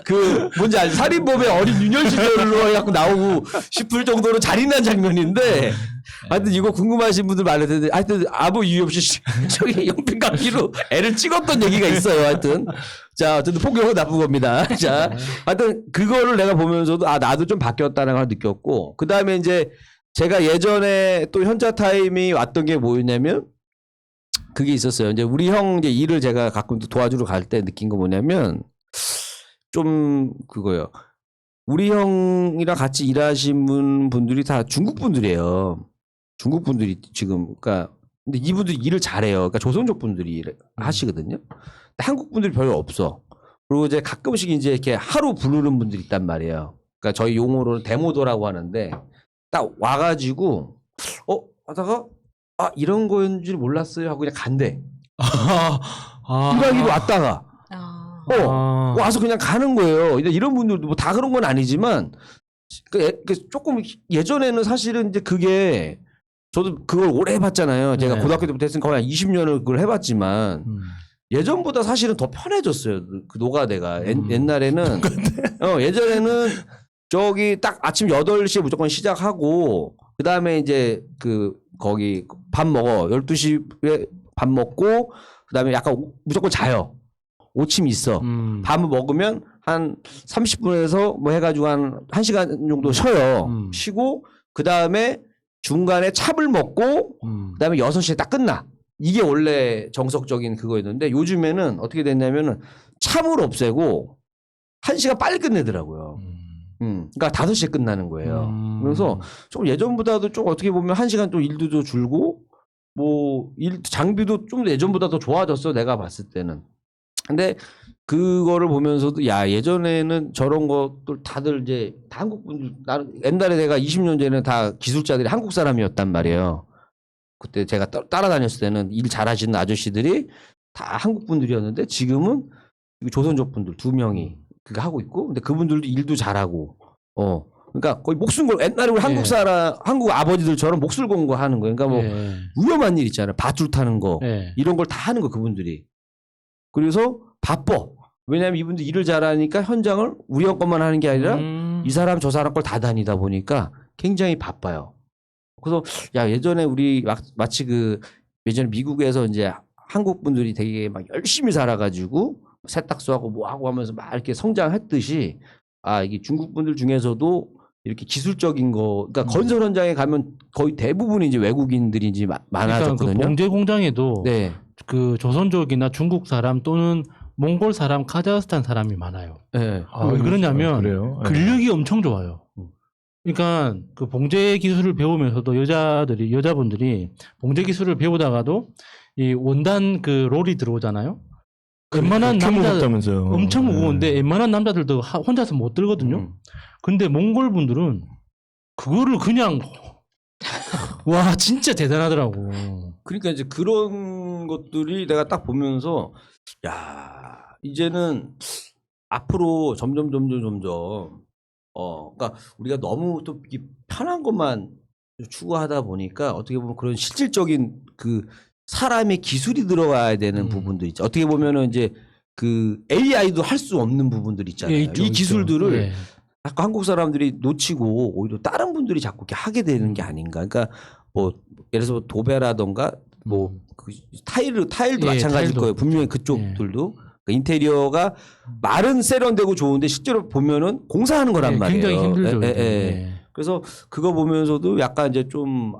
그 뭔지 알지? 살인범의 어린 유년 시절로 해갖고 나오고 싶을 정도로 잔인한 장면인데. 하여튼 이거 궁금하신 분들 많을 텐데 하여튼 아무 이유 없이 저기 연필 깎기로 애를 찍었던 얘기가 있어요. 하여튼 자 어쨌든 폭력은 나쁜 겁니다. 자 하여튼 그거를 내가 보면서도 아 나도 좀 바뀌었다는 걸 느꼈고 그 다음에 이제 제가 예전에 또 현자 타임이 왔던 게 뭐였냐면 그게 있었어요. 이제 우리 형 이제 일을 제가 가끔 도와주러 갈 때 느낀 거 뭐냐면 좀 그거요. 우리 형이랑 같이 일하신 분들이 다 중국 분들이에요. 중국 분들이 지금 그러니까 근데 이분들이 일을 잘해요. 그러니까 조선족 분들이 하시거든요. 근데 한국 분들이 별로 없어. 그리고 이제 가끔씩 이제 이렇게 하루 부르는 분들이 있단 말이에요. 그러니까 저희 용어로는 데모도라고 하는데 딱 와가지고 하다가 아 이런 거였는지 몰랐어요 하고 그냥 간대. 일하기로 왔다가 와서 그냥 가는 거예요. 근데 이런 분들도 뭐 다 그런 건 아니지만 조금 예전에는 사실은 이제 그게 저도 그걸 오래 해봤잖아요. 제가 네. 고등학교 때부터 했으니까 거의 한 20년을 그걸 해봤지만 예전보다 사실은 더 편해졌어요. 그 노가대가. 옛날에는 예전에는 저기 딱 아침 8시에 무조건 시작하고 그다음에 이제 거기 밥 먹어. 12시에 밥 먹고 그다음에 약간 무조건 자요. 오침 있어. 밥을 먹으면 한 30분에서 뭐 해가지고 한 1시간 정도 쉬어요. 쉬고 그다음에 중간에 찹을 먹고 그다음에 6시에 딱 끝나. 이게 원래 정석적인 그거였는데 요즘에는 어떻게 됐냐면은 참을 없애고 1시간 빨리 끝내더라고요. 그러니까 5시에 끝나는 거예요. 그래서 좀 예전보다도 좀 어떻게 보면 1시간 또 일도 더 줄고 뭐 일 장비도 좀 예전보다 더 좋아졌어. 내가 봤을 때는. 근데 그거를 보면서도 야 예전에는 저런 것들 다들 이제 다 한국 분들 나는 옛날에 내가 20년 전에는 다 기술자들이 한국 사람이었단 말이에요. 그때 제가 따라다녔을 때는 일 잘하시는 아저씨들이 다 한국 분들이었는데 지금은 조선족 분들 2명이 그거 하고 있고 근데 그분들도 일도 잘하고 그러니까 거의 목숨 걸고 옛날에 우리 한국 사람 한국 아버지들처럼 목숨 걸고 하는 거예요. 그러니까 뭐 위험한 일 있잖아요. 밧줄 타는 거 이런 걸 다 하는 거 그분들이. 그래서 바빠. 왜냐하면 이분들 일을 잘하니까 현장을 우리 형 것만 하는 게 아니라 이 사람 저 사람 걸 다 다니다 보니까 굉장히 바빠요. 그래서 야 예전에 우리 마치 예전에 미국에서 이제 한국 분들이 되게 막 열심히 살아가지고 세탁소하고 뭐 하고 하면서 막 이렇게 성장했듯이 아 이게 중국 분들 중에서도 이렇게 기술적인 거 그러니까 건설 현장에 가면 거의 대부분이 이제 외국인들이 이제 많아졌거든요. 그러니까 그 봉제 공장에도 네. 그 조선족이나 중국 사람 또는 몽골 사람, 카자흐스탄 사람이 많아요. 네. 왜 그러냐면 그래요? 근력이 엄청 좋아요. 그러니까 그 봉제 기술을 배우면서도 여자분들이 봉제 기술을 배우다가도 이 원단 그 롤이 들어오잖아요. 웬만한 무겁다면서요. 엄청 무거운데 웬만한 남자들도 혼자서 못 들거든요. 근데 몽골 분들은 그거를 그냥 와 진짜 대단하더라고. 그러니까 이제 그런 것들이 내가 딱 보면서 야 이제는 앞으로 점점 그러니까 우리가 너무 또 편한 것만 추구하다 보니까 어떻게 보면 그런 실질적인 그 사람의 기술이 들어가야 되는 부분도 있죠. 어떻게 보면은 이제 그 AI도 할 수 없는 부분들 있잖아요. 있죠, 이 기술들을 예. 아까 한국 사람들이 놓치고 오히려 다른 분들이 자꾸 이렇게 하게 되는 게 아닌가. 그러니까 뭐 예를 들어서 도배라던가 뭐 그 타일도 마찬가지일 타일도. 거예요. 분명히 그쪽들도 그러니까 인테리어가 말은 세련되고 좋은데 실제로 보면은 공사하는 거란 말이에요. 굉장히 힘들죠. 그래서 그거 보면서도 약간 이제 좀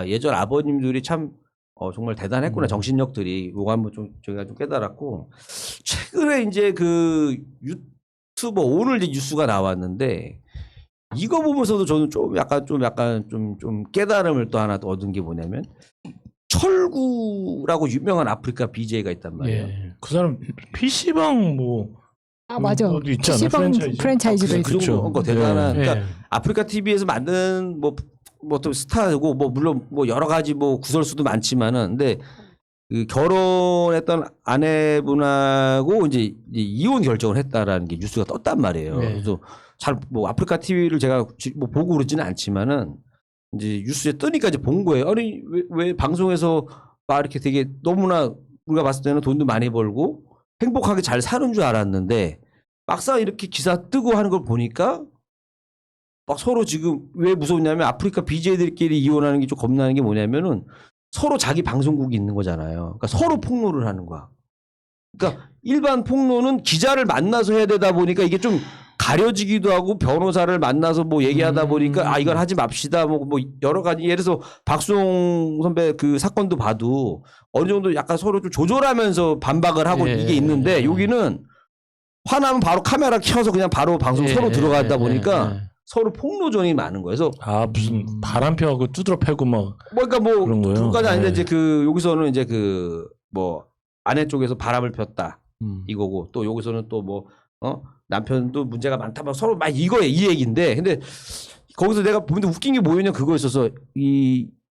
예전 아버님들이 참 정말 대단했구나 정신력들이 이거 한번 좀 저희가 좀 깨달았고 최근에 이제 그 유튜버 오늘 이제 뉴스가 나왔는데 이거 보면서도 저는 좀 약간 좀 깨달음을 또 하나 또 얻은 게 뭐냐면 철구라고 유명한 아프리카 BJ가 있단 말이에요. 그 사람 PC방 뭐 맞아. 어디 있지 않아요? PC방 프랜차이즈도 그 있고. 정도 대단한 네. 그러니까 아프리카 TV에서 만든 뭐 또 스타고 뭐 물론 뭐 여러 가지 뭐 구설수도 많지만은 근데 그 결혼했던 아내분하고 이제 이혼 결정을 했다라는 게 뉴스가 떴단 말이에요. 네. 그래서 잘 뭐 아프리카 TV를 제가 뭐 보고 그러지는 않지만은 이제 뉴스에 뜨니까 이제 본 거예요. 아니 왜 방송에서 막 이렇게 되게 너무나 우리가 봤을 때는 돈도 많이 벌고 행복하게 잘 사는 줄 알았는데 막상 이렇게 기사 뜨고 하는 걸 보니까 막 서로 지금 왜 무섭냐면 아프리카 BJ들끼리 이혼하는 게 좀 겁나는 게 뭐냐면은 서로 자기 방송국이 있는 거잖아요. 그러니까 서로 폭로를 하는 거야. 그러니까 일반 폭로는 기자를 만나서 해야 되다 보니까 이게 좀 가려지기도 하고 변호사를 만나서 뭐 얘기하다 보니까 아 이건 하지 맙시다 뭐 여러 가지 예를 들어서 박수홍 선배 그 사건도 봐도 어느 정도 약간 서로 좀 조절하면서 반박을 하고 이게 있는데 여기는 화나면 바로 카메라 켜서 그냥 바로 방송 서로 들어가다 보니까 서로 폭로전이 많은 거예요. 그래서 아 무슨 바람 펴고 두드러 패고 막 그러니까 뭐 그런 거예요? 둘까지 아닌데 네. 이제 그 여기서는 이제 그 뭐 아내 쪽에서 바람을 폈다 이거고 또 여기서는 또 뭐 남편도 문제가 많다 막 서로 막 이거에 이 얘기인데 근데 거기서 내가 보는데 웃긴 게 뭐였냐 그거였어서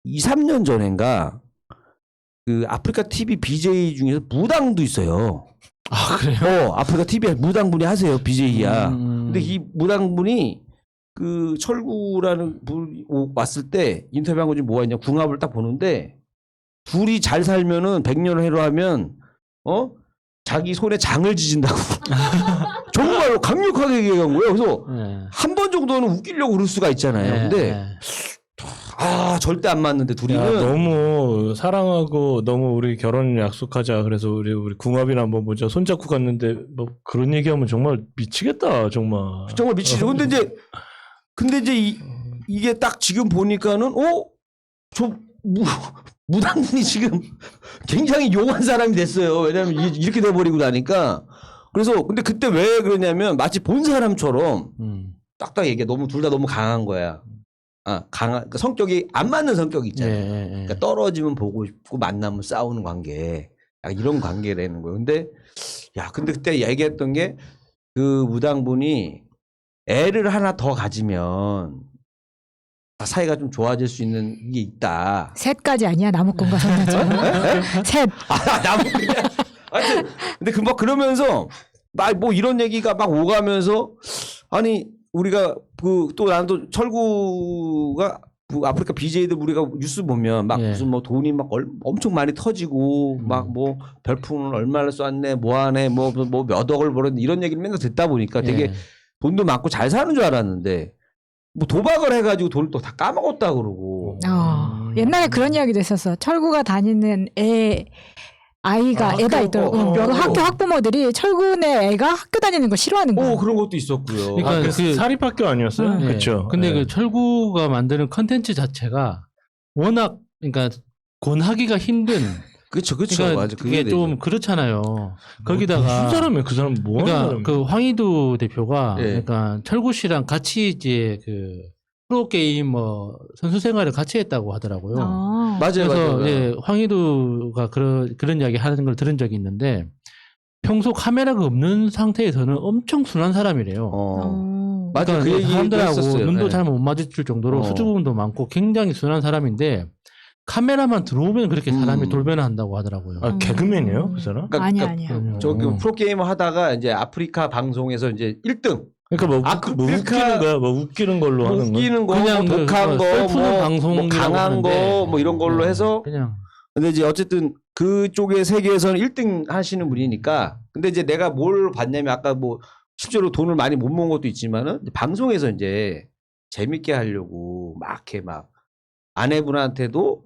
2-3년 전인가 그 아프리카 TV BJ 중에서 무당도 있어요. 아 그래요? 아프리카 TV에 무당분이 하세요 BJ야. 근데 이 무당분이 그 철구라는 분이 왔을 때 인터뷰한 거 중에 뭐가 있냐 궁합을 딱 보는데 둘이 잘 살면은 100년을 해로하면 자기 손에 장을 지진다고 정말로 강력하게 얘기한 거예요. 그래서 한 번 정도는 웃기려고 그럴 수가 있잖아요. 근데 아 절대 안 맞는데 둘이는 야, 너무 사랑하고 너무 우리 결혼 약속하자 그래서 우리 궁합이나 뭐 보자 손잡고 갔는데 뭐 그런 얘기하면 정말 미치겠다 정말 미치죠. 근데 이제 이게 딱 지금 보니까는 저 무당분이 지금 굉장히 용한 사람이 됐어요. 왜냐면 이렇게 돼버리고 나니까. 그래서 근데 그때 왜 그러냐면 마치 본 사람처럼 딱딱 얘기해. 둘 다 너무 강한 거야. 그러니까 성격이 안 맞는 성격이 있잖아요. 그러니까 떨어지면 보고 싶고 만나면 싸우는 관계. 약간 이런 관계라는 거예요. 근데 그때 얘기했던 게 그 무당분이 애를 하나 더 가지면 사이가 좀 좋아질 수 있는 게 있다. 셋까지 아니야 나무꾼과 선녀처럼. 셋. 나무꾼이야. 하여튼 근데 금방 그러면서 막 뭐 이런 얘기가 막 오가면서 아니 우리가 또 나는 또 철구가 아프리카 BJ들 우리가 뉴스 보면 막 무슨 뭐 돈이 막 엄청 많이 터지고 막 뭐 별풍을 얼마나 쐈네 뭐하네 뭐 몇 억을 벌었네 이런 얘기를 맨날 듣다 보니까 되게 돈도 많고 잘 사는 줄 알았는데 뭐 도박을 해가지고 돈을 또 다 까먹었다 그러고. 옛날에 그런 이야기도 있었어. 철구가 다니는 아이가 애가 있더라고. 학교 학부모들이 철구네 애가 학교 다니는 거 싫어하는 거야. 그런 것도 있었고요. 그러니까 그 사립학교 아니었어요? 그렇죠. 근데 그 철구가 만드는 컨텐츠 자체가 워낙 그러니까 권하기가 힘든. 그렇죠. 그러니까 맞아. 그게 좀 그렇잖아요. 거기다가 무슨 사람이야 그 사람 뭐 하는 그러니까 사람이야? 그 황희두 대표가 예. 그러니까 철구 씨랑 같이 이제 그 프로 게임 뭐 선수 생활을 같이 했다고 하더라고요. 맞아요. 그래서 예, 황희두가 그런 이야기 하는 걸 들은 적이 있는데 평소 카메라가 없는 상태에서는 엄청 순한 사람이래요. 맞아. 그러니까 그 얘기 사람들하고 했었어요. 눈도 네. 잘 못 마주칠 정도로 수줍 부분도 많고 굉장히 순한 사람인데 카메라만 들어오면 그렇게 사람이 돌변한다고 하더라고요. 개그맨이에요 그 사람? 아니야. 저기 프로게이머 하다가 이제 아프리카 방송에서 이제 1등. 그러니까 뭐 웃기는 거야? 뭐 웃기는 걸로 하는 거야? 웃기는 거, 그냥 뭐 독한 거, 썰푸는 뭐 방송이라고 강한 하는데. 거, 뭐 이런 걸로 해서. 그냥. 근데 이제 어쨌든 그쪽의 세계에서는 1등 하시는 분이니까. 근데 이제 내가 뭘 봤냐면 아까 뭐 실제로 돈을 많이 못 모은 것도 있지만은 방송에서 이제 재밌게 하려고 막 이렇게 막 아내분한테도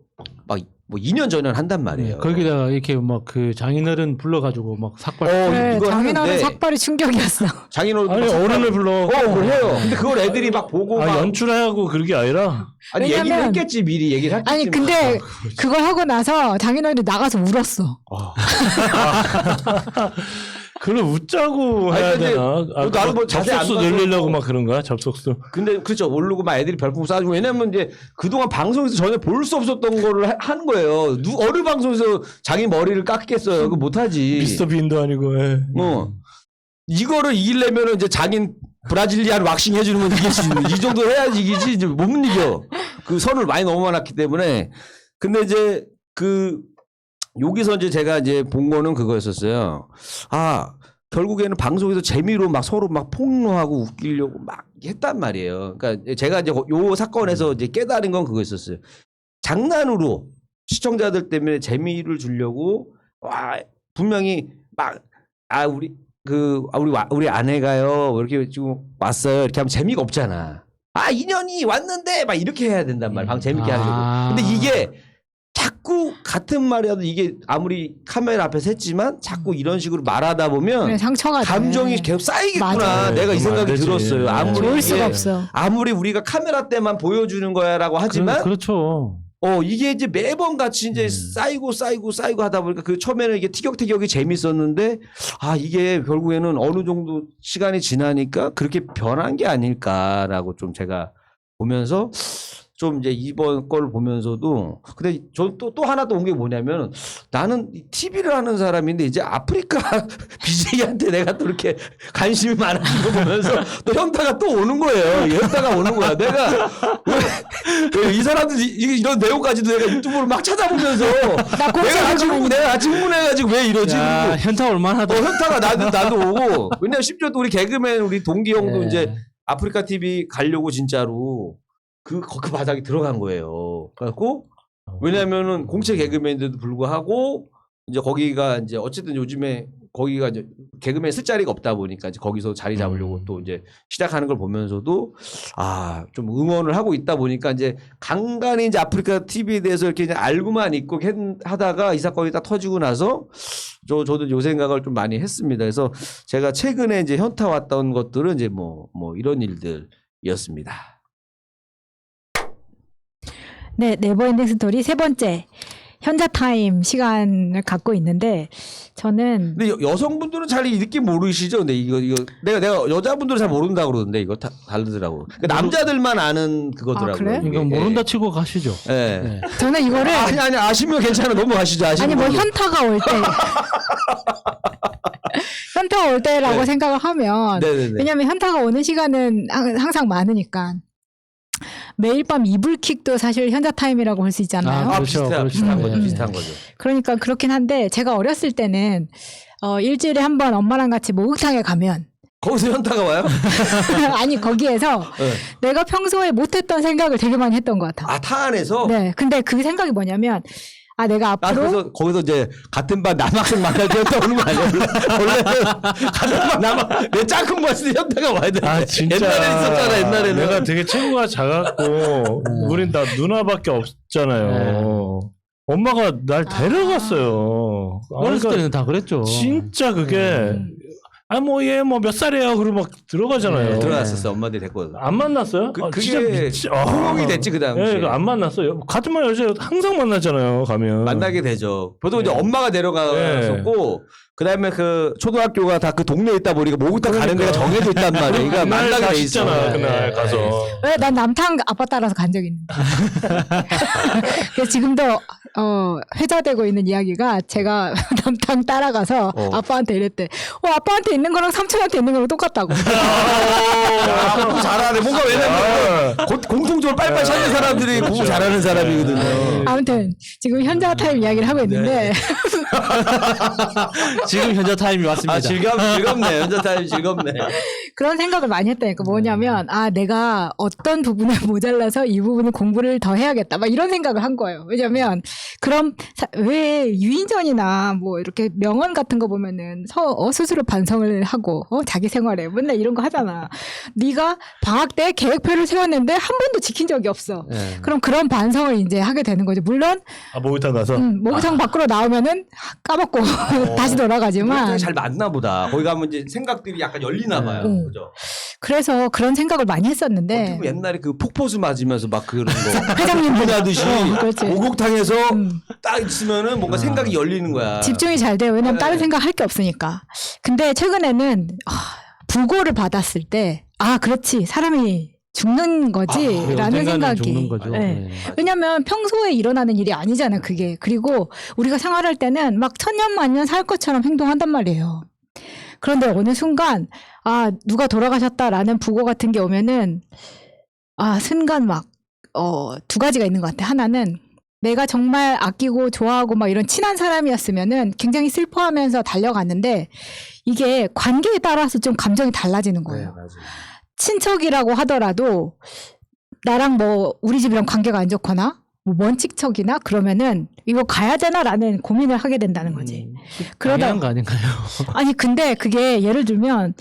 막 뭐 2년 전에는 한단 말이에요. 거기다가 이렇게 막 그 장인어른 불러가지고 막 삭발. 그래, 이걸 장인어른 하는데 삭발이 충격이었어. 장인어른 아니 어른을 불러. 그걸 해요. 근데 그걸 애들이 막 보고 막 연출하고 그런 게 아니라 아니 얘기를 왜냐면- 했겠지 미리 얘기를 했겠지. 아니 근데 그걸 하고 나서 장인어른이 나가서 울었어. 그걸 웃자고 아니, 해야 근데 되나? 나도 뭐 자세히 안 접속수 봐서- 늘리려고 막 그런 거야? 접속수. 근데 그렇죠. 오르고 막 애들이 별풍 쏴주고 왜냐면 이제 그동안 방송에서 전혀 볼 수 없었던 거를 하는 거예요. 어느 방송에서 자기 머리를 깎겠어요. 그거 못하지. 미스터 빈도 아니고. 예. 이거를 이기려면 이제 자긴 브라질리안 왁싱 해주는 건 이길 수 있는 이 정도 해야지 이기지 이제 못 이겨. 그 선을 많이 넘어놨기 때문에. 근데 이제 그 여기서 이제 제가 이제 본 거는 그거였었어요. 아, 결국에는 방송에서 재미로 막 서로 막 폭로하고 웃기려고 막 했단 말이에요. 그러니까 제가 이제 요 사건에서 이제 깨달은 건 그거였었어요. 장난으로 시청자들 때문에 재미를 주려고 와, 분명히 막 우리 아내가요 이렇게 지금 왔어요 이렇게 하면 재미가 없잖아. 아, 인연이 왔는데 막 이렇게 해야 된단 말이야. 방 재밌게 하려고. 근데 이게 자꾸 같은 말이라도 이게 아무리 카메라 앞에서 했지만 자꾸 이런 식으로 말하다 보면 그래, 상처가 돼. 감정이 계속 쌓이겠구나. 맞아. 내가 이 그러면 안 생각이 되지. 들었어요. 아무리 좋을 이게 수가 없어. 아무리 우리가 카메라 때만 보여주는 거야라고 하지만 그렇죠. 이게 이제 매번 같이 이제 쌓이고 하다 보니까 그 처음에는 이게 티격태격이 재밌었는데 아, 이게 결국에는 어느 정도 시간이 지나니까 그렇게 변한 게 아닐까라고 좀 제가 보면서 좀 이제 이번 걸 보면서도 근데 저 또 하나 또 온 게 뭐냐면 나는 TV를 하는 사람인데 이제 아프리카 BJ한테 내가 또 이렇게 관심이 많아진 거 보면서 또 현타가 또 오는 거예요. 현타가 오는 거야. 내가 왜 이 사람들 이런 내용까지도 내가 유튜브로 막 찾아보면서 내가 같이 흥분해가지고 왜 이러지? 야, 그리고 현타 올만하다. 현타가 나도 오고 왜냐면 심지어 또 우리 개그맨 우리 동기 형도 네. 이제 아프리카 TV 가려고 진짜로 그 바닥에 들어간 거예요. 그래갖고 왜냐면은 공채 개그맨인데도 불구하고 이제 거기가 이제 어쨌든 요즘에 거기가 이제 개그맨 쓸 자리가 없다 보니까 이제 거기서 자리 잡으려고 또 이제 시작하는 걸 보면서도 아, 좀 응원을 하고 있다 보니까 이제 간간히 이제 아프리카 TV에 대해서 이렇게 이제 알고만 있고 하다가 이 사건이 딱 터지고 나서 저도 요 생각을 좀 많이 했습니다. 그래서 제가 최근에 이제 현타 왔던 것들은 이제 뭐 이런 일들이었습니다. 네, 네버엔딩 스토리 세 번째 현자 타임 시간을 갖고 있는데 저는 근데 여성분들은 잘 이 느낌 모르시죠? 근데 이거 내가 여자분들은 잘 모른다 그러는데 이거 다르더라고. 그러니까 남자들만 아는 그거더라고요. 아, 그래? 이게. 이거 모른다 치고 가시죠. 예. 네. 저는 이거를 아니 아시면 괜찮아. 넘어가시죠. 아시는 아니 뭐 분들. 현타가 올 때 현타가 올 때라고 네. 생각을 하면 네네네. 왜냐하면 현타가 오는 시간은 항상 많으니까 매일 밤 이불킥도 사실 현자 타임이라고 볼 수 있잖아요. 아, 그렇죠, 그렇죠. 비슷한 거죠. 네. 비슷한 거죠. 그러니까 그렇긴 한데 제가 어렸을 때는 일주일에 한 번 엄마랑 같이 목욕탕에 가면 거기서 현타가 와요? 아니 거기에서 네. 내가 평소에 못했던 생각을 되게 많이 했던 것 같아. 아, 타 안에서? 네, 근데 그 생각이 뭐냐면 아 내가 앞으로 그래서 거기서 이제 같은 반 남학생 만날 때 현타 오는 거 아니야? 원래는 같은 반 내 짝꿍 봤을 때 현타가 와야 돼. 아 진짜 옛날에 있었잖아. 옛날에는. 내가 되게 체구가 작았고 우린 다 누나밖에 없잖아요. 엄마가 날 데려갔어요. 어렸을 때는 다 그랬죠. 진짜 그게 얘 몇 살이에요? 그러고 막 들어가잖아요. 네, 들어갔었어. 엄마들이 데리고. 안 만났어요? 그게 진짜 미치. 호응이 됐지 그 당시에. 네, 안 만났어요. 같은 반 여자 항상 만나잖아요. 가면 만나게 되죠. 보통 이제 엄마가 데려갔었고 그다음에 그 초등학교가 다 그 동네에 있다 보니까 목욕탕 가는 데가 정해져 있단 말이에요. 그러니까 만나게 돼 있어. 있잖아 그날 가서. 왜 난 남탕 아빠 따라서 간 적 있는데. 그래서 지금도 회자되고 있는 이야기가 제가 남탕 따라가서 아빠한테 이랬대. 아빠한테 있는 거랑 삼촌한테 있는 거랑 똑같다고. 야, 공부 잘하네. 뭔가 왜냐면 공통적으로 빨리빨리 찾는 사람들이 공부 잘하는 사람이거든요. 아무튼 지금 현자 타임 이야기를 하고 있는데 지금 현자 타임이 왔습니다. 아, 즐겁네. 현자 타임 즐겁네. 그런 생각을 많이 했다니까. 뭐냐면 내가 어떤 부분에 모자라서 이 부분은 공부를 더 해야겠다. 막 이런 생각을 한 거예요. 왜냐면 그럼 왜 유인전이나 뭐 이렇게 명언 같은 거 보면은 스스로 반성을 하고 자기 생활에 맨날 이런 거 하잖아. 네가 방학 때 계획표를 세웠는데 한 번도 지킨 적이 없어. 네. 그럼 그런 반성을 이제 하게 되는 거죠. 물론 목욕탕 가서. 목욕탕 밖으로 나오면은 까먹고 다시 돌아가지만 잘 맞나 보다. 거기 가면 이제 생각들이 약간 열리나 봐요. 그죠? 그래서 그런 생각을 많이 했었는데 어떻게 보면 옛날에 그 폭포수 맞으면서 막 그런 거 회장님들 하듯이 그렇지. 목욕탕에서 딱 있으면은 뭔가 생각이 열리는 거야. 집중이 잘 돼요. 왜냐면 네. 다른 생각 할 게 없으니까. 근데 최근에는 부고를 받았을 때 그렇지 사람이 죽는 거지라는 생각이. 죽는 거죠. 네. 네. 왜냐면 평소에 일어나는 일이 아니잖아 그게. 그리고 우리가 생활할 때는 막 천년만년 살 것처럼 행동한단 말이에요. 그런데 어느 순간 누가 돌아가셨다라는 부고 같은 게 오면은 순간 막 두 가지가 있는 것 같아. 하나는 내가 정말 아끼고 좋아하고 막 이런 친한 사람이었으면은 굉장히 슬퍼하면서 달려갔는데 이게 관계에 따라서 좀 감정이 달라지는 네, 거예요. 맞아요. 친척이라고 하더라도 나랑 뭐 우리 집이랑 관계가 안 좋거나 뭐 먼 친척이나 그러면은 이거 가야 되나라는 고민을 하게 된다는 거지. 그러다 당연한 거 아닌가요? 아니 근데 그게 예를 들면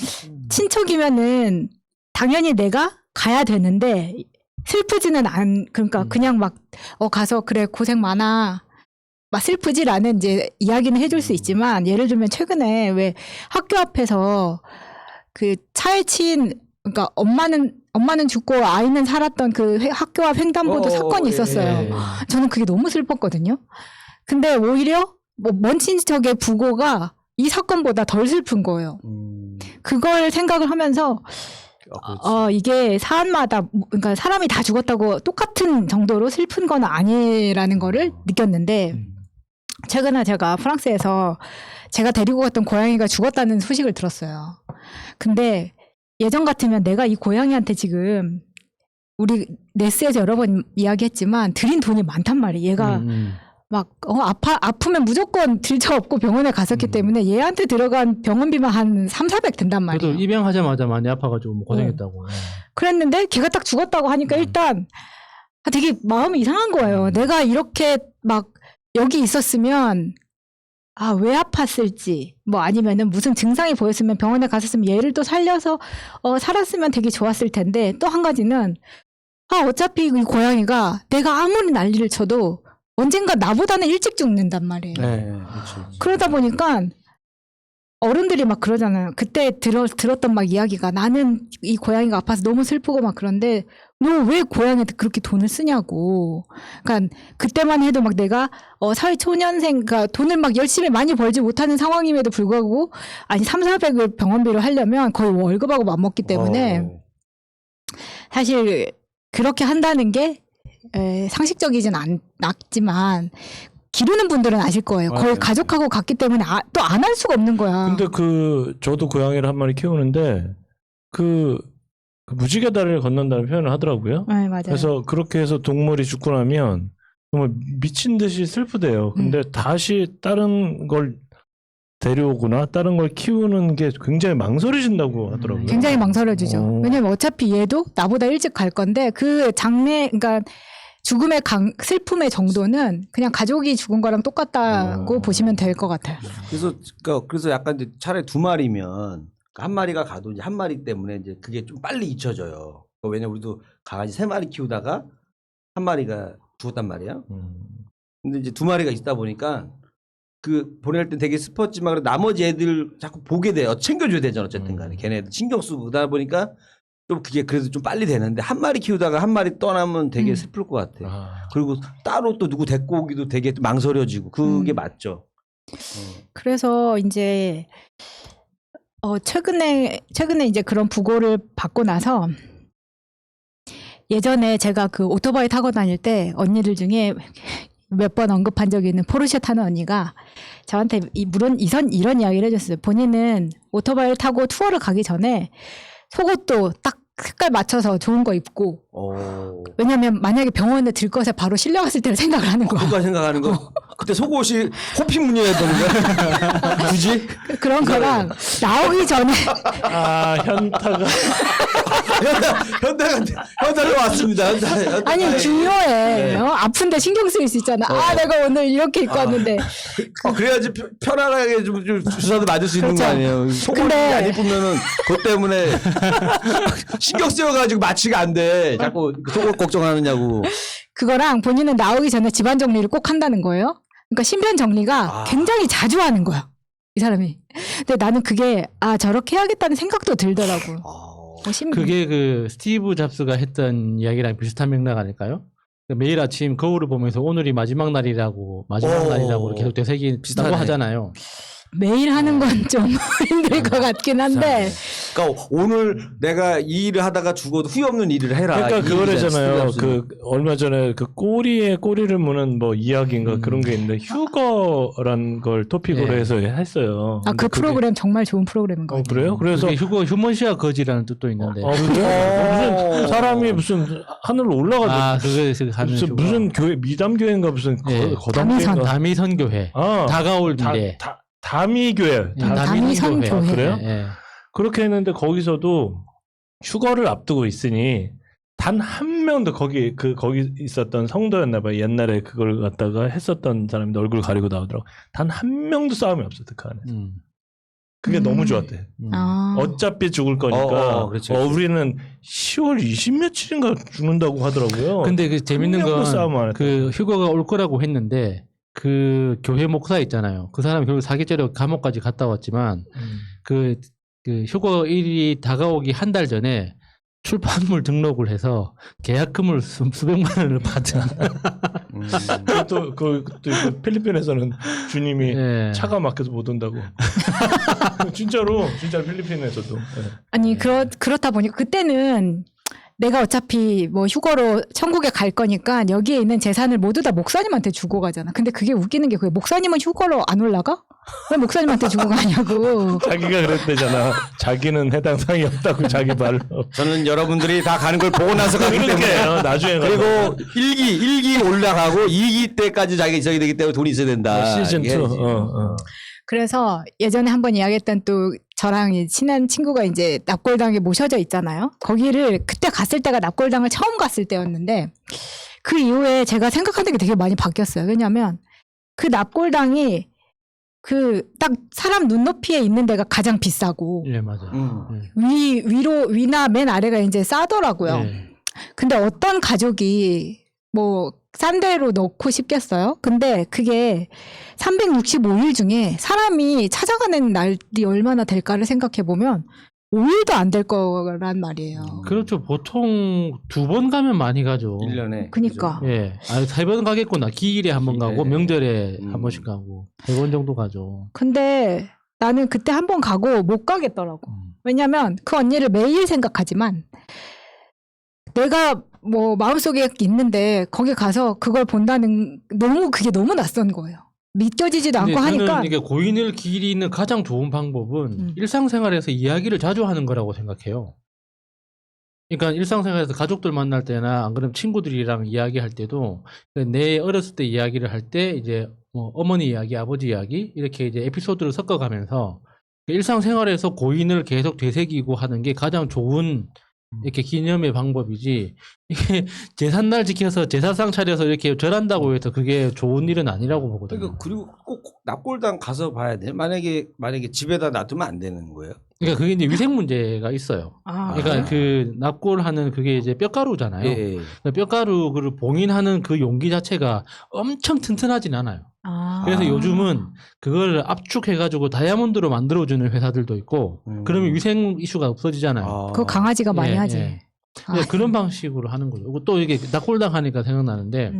친척이면은 당연히 내가 가야 되는데 슬프지는 않 그러니까 그냥 막 가서 그래 고생 많아 막 슬프지라는 이제 이야기는 해줄 수 있지만 예를 들면 최근에 왜 학교 앞에서 그 차에 치인 그러니까 엄마는 죽고 아이는 살았던 그 학교 앞 횡단보도 사건이 있었어요. 예. 저는 그게 너무 슬펐거든요. 근데 오히려 뭐 먼 친척의 부고가 이 사건보다 덜 슬픈 거예요. 그걸 생각을 하면서 이게 사안마다 그러니까 사람이 다 죽었다고 똑같은 정도로 슬픈 건 아니라는 거를 느꼈는데 최근에 제가 프랑스에서 제가 데리고 갔던 고양이가 죽었다는 소식을 들었어요. 근데 예전 같으면 내가 이 고양이한테 지금 우리 네스에서 여러 번 이야기했지만 들인 돈이 많단 말이에요. 얘가 막 아프면 무조건 들쳐업고 병원에 갔었기 때문에 얘한테 들어간 병원비만 한 300-400 든단 말이에요. 저도 입양하자마자 많이 아파가지고 뭐 고생했다고. 그랬는데 걔가 딱 죽었다고 하니까 일단 되게 마음이 이상한 거예요. 내가 이렇게 막 여기 있었으면 왜 아팠을지 뭐 아니면은 무슨 증상이 보였으면 병원에 갔었으면 얘를 또 살려서 살았으면 되게 좋았을 텐데 또 한 가지는 어차피 이 고양이가 내가 아무리 난리를 쳐도 언젠가 나보다는 일찍 죽는단 말이에요. 네, 그렇죠. 그러다 보니까 어른들이 막 그러잖아요. 그때 들었던 막 이야기가 나는 이 고양이가 아파서 너무 슬프고 막 그런데 너 왜 고양이한테 그렇게 돈을 쓰냐고. 그러니까 그때만 해도 막 내가 사회 초년생, 그러니까 돈을 막 열심히 많이 벌지 못하는 상황임에도 불구하고 아니 300-400을 병원비로 하려면 거의 월급하고 맞먹기 때문에 사실 그렇게 한다는 게 상식적이진 않지만 기르는 분들은 아실 거예요. 거의 가족하고 갔기 때문에 또 안 할 수가 없는 거야. 근데 저도 고양이를 한 마리 키우는데 그 무지개 다리를 건넌다는 표현을 하더라고요. 네, 맞아요. 그래서 그렇게 해서 동물이 죽고 나면 정말 미친 듯이 슬프대요. 근데 다시 다른 걸 데려오거나 다른 걸 키우는 게 굉장히 망설여진다고 하더라고요. 굉장히 망설여지죠. 왜냐면 어차피 얘도 나보다 일찍 갈 건데 그 그러니까 죽음의 슬픔의 정도는 그냥 가족이 죽은 거랑 똑같다고 보시면 될 것 같아요. 그래서 약간 이제 차라리 두 마리면 한 마리가 가도 이제 한 마리 때문에 이제 그게 좀 빨리 잊혀져요. 왜냐면 우리도 강아지 3마리 키우다가 한 마리가 죽었단 말이야. 근데 이제 두 마리가 있다 보니까 그 보낼 땐 되게 슬펐지만 나머지 애들 자꾸 보게 돼요. 챙겨줘야 되잖아. 어쨌든 간에 걔네들 신경 쓰고 그러다 보니까 좀 그게 그래도 좀 빨리 되는데 한 마리 키우다가 한 마리 떠나면 되게 슬플 것 같아. 그리고 따로 또 누구 데리고 오기도 되게 망설여지고 그게 맞죠. 그래서 이제 최근에 이제 그런 부고를 받고 나서 예전에 제가 그 오토바이 타고 다닐 때 언니들 중에 몇 번 언급한 적이 있는 포르쉐 타는 언니가 저한테 이런 이야기를 해줬어요. 본인은 오토바이를 타고 투어를 가기 전에 속옷도 딱 색깔 맞춰서 좋은 거 입고 왜냐면 만약에 병원에 들 것에 바로 실려갔을 때를 생각을 하는 거야. 그거 생각하는 거. 그때 속옷이 호피무늬였던 거야. 굳이? 그런 거랑 나오기 전에 현타가 현타가 왔습니다. 현타. 아니 중요해. 아픈데 신경 쓰일 수 있잖아. 내가 오늘 이렇게 입고 왔는데. 그래야지 편안하게 좀 주사도 맞을 수 있는 거 아니에요. 속옷이 안 입으면은 그것 때문에 신경 쓰여가지고 마취가 안 돼. 자꾸 속옷 걱정하느냐고. 그거랑 본인은 나오기 전에 집안 정리를 꼭 한다는 거예요. 그러니까 신변 정리가 굉장히 자주 하는 거야. 이 사람이. 근데 나는 그게 저렇게 해야겠다는 생각도 들더라고. 그게 그 스티브 잡스가 했던 이야기랑 비슷한 맥락 아닐까요? 매일 아침 거울을 보면서 오늘이 마지막 날이라고 계속 되새기다고 하잖아요. 매일 하는 건 좀 힘들 것 같긴 한데. 그러니까 오늘 내가 이 일을 하다가 죽어도 후회 없는 일을 해라. 그러니까 이 그거래잖아요. 얘기잖아요. 그 얼마 전에 그 꼬리에 꼬리를 무는 뭐 이야기인가 그런 게 있는데 휴거란 걸 토픽으로 네. 해서 했어요. 아, 그 근데 그게- 프로그램 정말 좋은 프로그램인 것 같아요. 그래요? 그래서 그게 휴먼시아 거지라는 뜻도 있는데. 그래요? 무슨 사람이 무슨 하늘로 올라가도 아, 그거 하는 무슨 교회 미담 교회인가 무슨 네. 거담 다미선. 교회인가? 다미선 교회. 아, 다가올 미래. 다미 교회. 다미선 교회. 그래요? 예. 그렇게 했는데 거기서도 휴거를 앞두고 있으니 단 한 명도 거기 있었던 성도였나 봐요. 옛날에 그걸 갖다가 했었던 사람이 얼굴 가리고 나오더라고. 단 한 명도 싸움이 없었대 그 안에. 그게 너무 좋았대. 아. 어차피 죽을 거니까. 그렇지, 그렇지. 우리는 10월 20며칠인가 죽는다고 하더라고요. 근데 그 재밌는 한 명도 싸움 안 건 했다. 그 휴거가 올 거라고 했는데 그 교회 목사 있잖아요. 그 사람 결국 사기죄로 감옥까지 갔다 왔지만 그 휴거일이 다가오기 한 달 전에 출판물 등록을 해서 계약금을 수백만 원을 받은. 또 필리핀에서는 주님이 예. 차가 막혀서 못 온다고. 진짜로 필리핀에서도. 예. 아니 그렇다 보니까 그때는 내가 어차피 뭐 휴거로 천국에 갈 거니까 여기에 있는 재산을 모두 다 목사님한테 주고 가잖아. 근데 그게 웃기는 게 그게 목사님은 휴거로 안 올라가? 왜 목사님한테 주고 가냐고. 자기가 그랬대잖아. 자기는 해당 사항이 없다고 자기 말로. 저는 여러분들이 다 가는 걸 보고 나서 가기 때문에. 그러니까요. 나중에 그리고 1기 올라가고 2기 때까지 자기가 있어야 되기 때문에 돈이 있어야 된다. 시즌 2. 이게 그래서 예전에 한번 이야기했던 또 저랑 친한 친구가 이제 납골당에 모셔져 있잖아요. 거기를 그때 갔을 때가 납골당을 처음 갔을 때였는데 그 이후에 제가 생각하는 게 되게 많이 바뀌었어요. 왜냐하면 그 납골당이 그 딱 사람 눈높이에 있는 데가 가장 비싸고 예, 맞아요. 위나 맨 아래가 이제 싸더라고요. 예. 근데 어떤 가족이 뭐 싼 데로 넣고 싶겠어요? 근데 그게 365일 중에 사람이 찾아가는 날이 얼마나 될까를 생각해 보면 5일도 안 될 거란 말이에요. 그렇죠. 보통 2번 가면 많이 가죠. 1년에. 그니까. 예. 3번 가겠구나. 기일에 한 번 가고 예. 명절에 한 번씩 가고 100원 정도 가죠. 근데 나는 그때 한 번 가고 못 가겠더라고. 왜냐면 그 언니를 매일 생각하지만 내가 뭐 마음속에 있는데 거기 가서 그걸 본다는 그게 너무 낯선 거예요. 믿겨지지도 않고 근데 하니까. 저는 이게 고인을 기리는 가장 좋은 방법은 일상생활에서 이야기를 자주 하는 거라고 생각해요. 그러니까 일상생활에서 가족들 만날 때나 안 그러면 친구들이랑 이야기할 때도 내 어렸을 때 이야기를 할 때 이제 뭐 어머니 이야기, 아버지 이야기 이렇게 이제 에피소드를 섞어가면서 일상생활에서 고인을 계속 되새기고 하는 게 가장 좋은 이렇게 기념의 방법이지 이게 제삿날 지켜서 제사상 차려서 이렇게 절한다고 해서 그게 좋은 일은 아니라고 보거든요. 그러니까 그리고 꼭 납골당 가서 봐야 돼. 만약에 집에다 놔두면 안 되는 거예요. 그러니까 그게 이제 위생 문제가 있어요. 아, 그러니까 그 납골하는 그게 이제 뼈가루잖아요. 예. 그러니까 뼈가루를 봉인하는 그 용기 자체가 엄청 튼튼하진 않아요. 그래서 요즘은 그걸 압축해가지고 다이아몬드로 만들어주는 회사들도 있고 그러면 위생 이슈가 없어지잖아요. 그거 강아지가 많이 예, 하지. 예. 아, 그런 방식으로 하는 거죠. 그리고 또 이게 납골당 하니까 생각나는데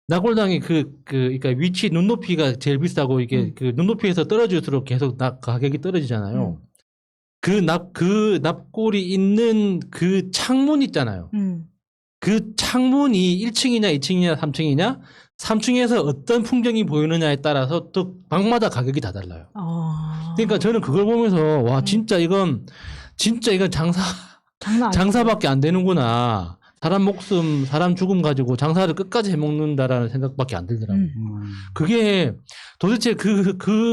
납골당이 그러니까 위치 눈높이가 제일 비싸고 이게 그 눈높이에서 떨어질수록 계속 가격이 떨어지잖아요. 그 납골이 있는 그 창문 있잖아요. 그 창문이 1층이냐 2층이냐 3층이냐 3층에서 어떤 풍경이 보이느냐에 따라서 또 방마다 가격이 다 달라요. 그러니까 저는 그걸 보면서 와 진짜 이건 장사밖에 안 되는구나. 사람 목숨, 사람 죽음 가지고 장사를 끝까지 해먹는다라는 생각밖에 안 들더라고요. 그게 도대체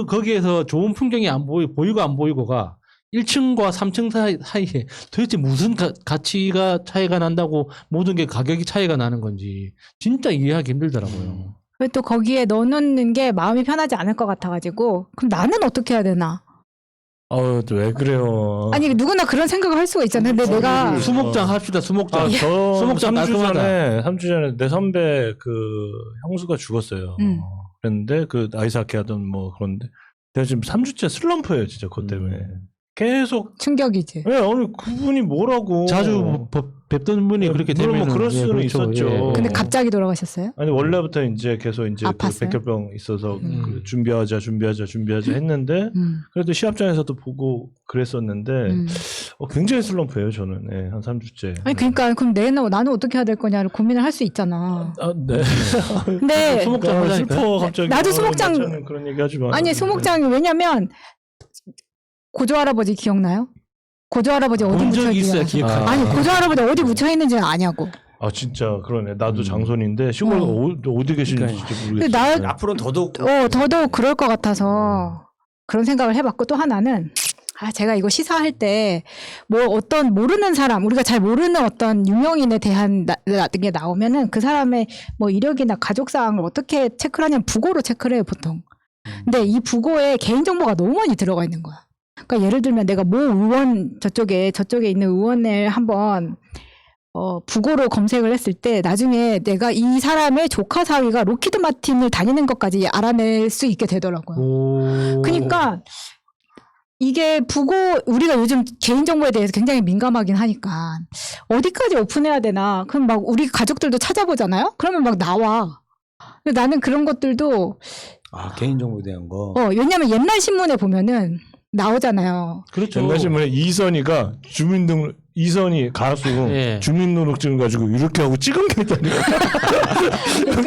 거기에서 좋은 풍경이 보이고 안 보이고가 1층과 3층 사이에 도대체 무슨 가치가 차이가 난다고 모든 게 가격이 차이가 나는 건지 진짜 이해하기 힘들더라고요. 또 거기에 넣어놓는 게 마음이 편하지 않을 것 같아가지고 그럼 나는 어떻게 해야 되나? 왜 그래요? 아니 누구나 그런 생각을 할 수가 있잖아요. 근데 내가 수목장 합시다. 수목장. 저 수목장 3주 전에 내 선배 그 형수가 죽었어요. 그랬는데 그 아이스하키 하던 뭐 그런데 내가 지금 3주째 슬럼프예요, 진짜 그것 때문에. 계속 충격이지. 예, 아니 그분이 뭐라고 자주 뵙던 분이 그렇게 물론 되면 뭐 그럴 수는 있었죠. 근데 갑자기 돌아가셨어요? 아니 원래부터 이제 계속 이제 그 아팠어요? 백혈병 있어서 그 준비하자 했는데 그래도 시합장에서도 보고 그랬었는데 굉장히 슬럼프예요 저는 한 3주째. 아니 그러니까 그럼 나는 어떻게 해야 될 거냐를 고민을 할 수 있잖아. 네. 근데 수목장 하자니까. 슬퍼 갑자기. 나도 수목장- 나처럼 그런 얘기하지 마. 아니 수목장이 왜냐면 고조 할아버지 기억나요? 고조 할아버지 어디 본 묻혀 적이 있어야 있는지 기억하지. 아니 고조 할아버지 어디 묻혀 있는지는 아냐고. 아 진짜 그러네. 나도 장손인데 시골 어디 계시는지 진짜 근데 모르겠어요. 나 앞으로는 더더욱 더더욱 그럴 것 같아서 그런 생각을 해봤고 또 하나는 제가 이거 시사할 때 뭐 어떤 모르는 사람 우리가 잘 모르는 어떤 유명인에 대한 게 나오면은 그 사람의 뭐 이력이나 가족 사항을 어떻게 체크를 하냐면 부고로 체크를 해요 보통. 근데 이 부고에 개인정보가 너무 많이 들어가 있는 거야. 그러니까 예를 들면 내가 모 의원 저쪽에 있는 의원을 한번 부고로 검색을 했을 때 나중에 내가 이 사람의 조카 사위가 로키드 마틴을 다니는 것까지 알아낼 수 있게 되더라고요. 그러니까 이게 우리가 요즘 개인정보에 대해서 굉장히 민감하긴 하니까 어디까지 오픈해야 되나? 그럼 막 우리 가족들도 찾아보잖아요? 그러면 막 나와. 근데 나는 그런 것들도 개인정보에 대한 거. 왜냐면 옛날 신문에 보면은 나오잖아요. 그렇죠. 옛날 신문에 이선희가 이선희 가수 예. 주민등록증을 가지고 이렇게 하고 찍은 게 있다니까.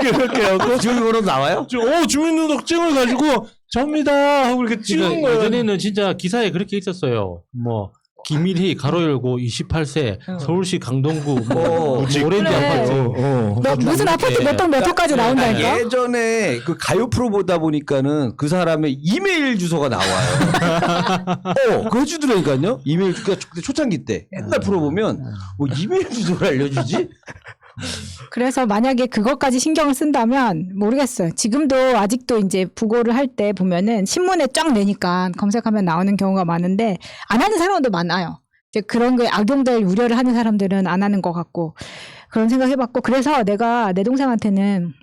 이렇게 하고 지금으로 나와요? 주민등록증을 가지고 접니다 하고 이렇게 찍은 그러니까 거예요. 예전에는 진짜 기사에 그렇게 있었어요. 뭐 김일희 가로 열고 28세 서울시 강동구 뭐 오렌지 그래. 아파트. 무슨 아파트 몇 동 몇 호까지 나온다니까? 예전에 그 가요 프로 보다 보니까는 그 사람의 이메일 주소가 나와요. 그거 해주더라니까요. 이메일 그때 초창기 때 옛날 프로 보면 뭐 이메일 주소를 알려주지? 그래서 만약에 그것까지 신경을 쓴다면 모르겠어요. 지금도 아직도 이제 부고를 할 때 보면은 신문에 쫙 내니까 검색하면 나오는 경우가 많은데 안 하는 사람도 많아요. 이제 그런 거에 악용될 우려를 하는 사람들은 안 하는 것 같고 그런 생각해봤고 그래서 내가 내 동생한테는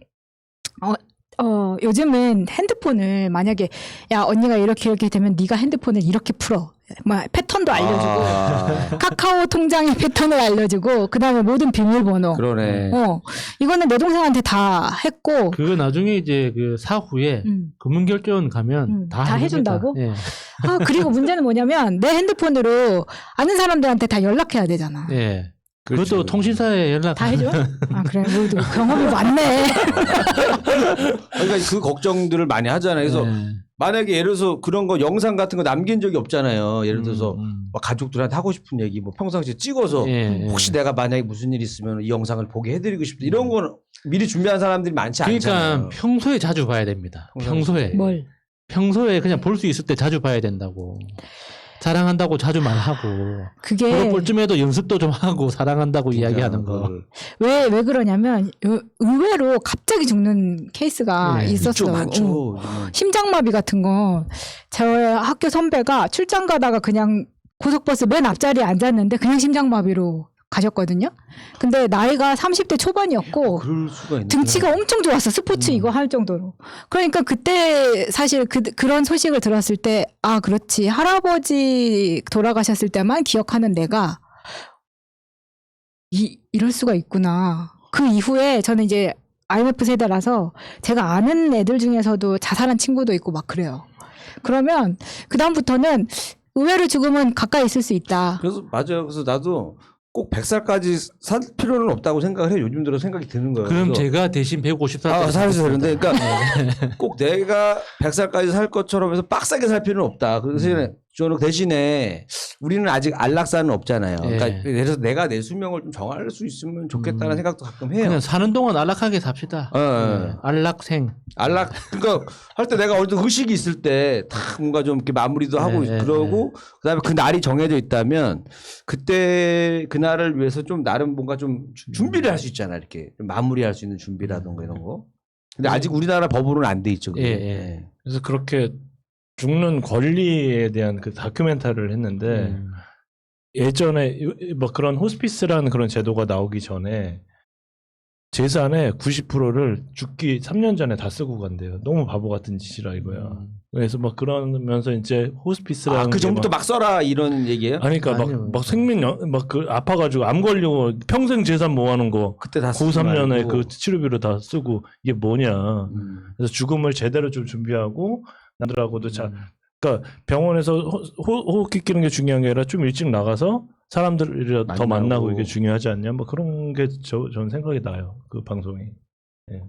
요즘은 핸드폰을 만약에 야 언니가 이렇게 되면 네가 핸드폰을 이렇게 풀어. 뭐 패턴도 알려주고 카카오 통장의 패턴을 알려주고 그다음에 모든 비밀번호. 그러네. 이거는 내 동생한테 다 했고. 그거 나중에 이제 그 사후에 금융결제원 가면 다 해준다고? 예. 그리고 문제는 뭐냐면 내 핸드폰으로 아는 사람들한테 다 연락해야 되잖아. 예. 그렇죠. 그것도 통신사에 연락 다 해줘? 그래. 우리도 경험이 많네. 그러니까 그 걱정들을 많이 하잖아요. 그래서 예. 만약에 예를 들어서 그런 거 영상 같은 거 남긴 적이 없잖아요. 예를 들어서 막 가족들한테 하고 싶은 얘기 뭐 평상시에 찍어서 혹시 내가 만약에 무슨 일 있으면 이 영상을 보게 해드리고 싶다. 이런 거는 미리 준비한 사람들이 많지 않잖아요. 그러니까 평소에 자주 봐야 됩니다. 평소에. 뭘? 평소에 그냥 볼 수 있을 때 자주 봐야 된다고. 사랑한다고 자주 말하고. 그게 그럴 쯤에도 연습도 좀 하고 사랑한다고 이야기하는 거. 왜 그러냐면 의외로 갑자기 죽는 케이스가 있었어요. 많죠. 심장마비 같은 거. 저의 학교 선배가 출장 가다가 그냥 고속버스 맨 앞자리에 앉았는데 그냥 심장마비로 가셨거든요. 근데 나이가 30대 초반이었고 그럴 수가 있네. 등치가 엄청 좋았어. 스포츠 이거 할 정도로. 그러니까 그때 사실 그런 소식을 들었을 때 그렇지. 할아버지 돌아가셨을 때만 기억하는 내가 이럴 수가 있구나. 그 이후에 저는 이제 IMF 세대라서 제가 아는 애들 중에서도 자살한 친구도 있고 막 그래요. 그러면 그다음부터는 의외로 죽음은 가까이 있을 수 있다. 그래서 맞아요. 그래서 나도 꼭 100살까지 살 필요는 없다고 생각을 해요. 요즘 들어 생각이 드는 거예요. 그럼 그래서 제가 대신 150살 살아서 되는데 그러니까 꼭 내가 100살까지 살 것처럼 해서 빡세게 살 필요는 없다. 그래서 저는 대신에 우리는 아직 안락사는 없잖아요. 그러니까 그래서 내가 내 수명을 좀 정할 수 있으면 좋겠다는 생각도 가끔 해요. 그냥 사는 동안 안락하게 삽시다. 안락생. 그러니까 할 때 내가 어떤 의식이 있을 때 다 뭔가 좀 이렇게 마무리도 하고 그러고 그다음에 그 날이 정해져 있다면 그때 그날을 위해서 좀 나름 뭔가 좀 준비를 할 수 있잖아. 이렇게 좀 마무리할 수 있는 준비라든가 이런 거. 근데 아직 우리나라 법으로는 안 돼 있죠. 그게. 그래서 그렇게 죽는 권리에 대한 그 다큐멘터리를 했는데 예전에 뭐 그런 호스피스라는 그런 제도가 나오기 전에 재산의 90%를 죽기 3년 전에 다 쓰고 간대요. 너무 바보 같은 짓이라 이거야. 그래서 막 그러면서 이제 호스피스라는 그 전부터 막 써라 이런 얘기예요? 아니 그러니까 막 생명 막 그 아파가지고 암 걸리고 평생 재산 모아놓은 거 그때 다 고 쓰지 3년에 말고. 그 치료비로 다 쓰고 이게 뭐냐. 그래서 죽음을 제대로 좀 준비하고 남들하고도 잘 그러니까 병원에서 호흡기 끼는 게 중요한 게 아니라 좀 일찍 나가서 사람들이랑 더 만나고 이게 중요하지 않냐. 뭐 그런 게 저는 생각이 나요. 그 방송이. 예.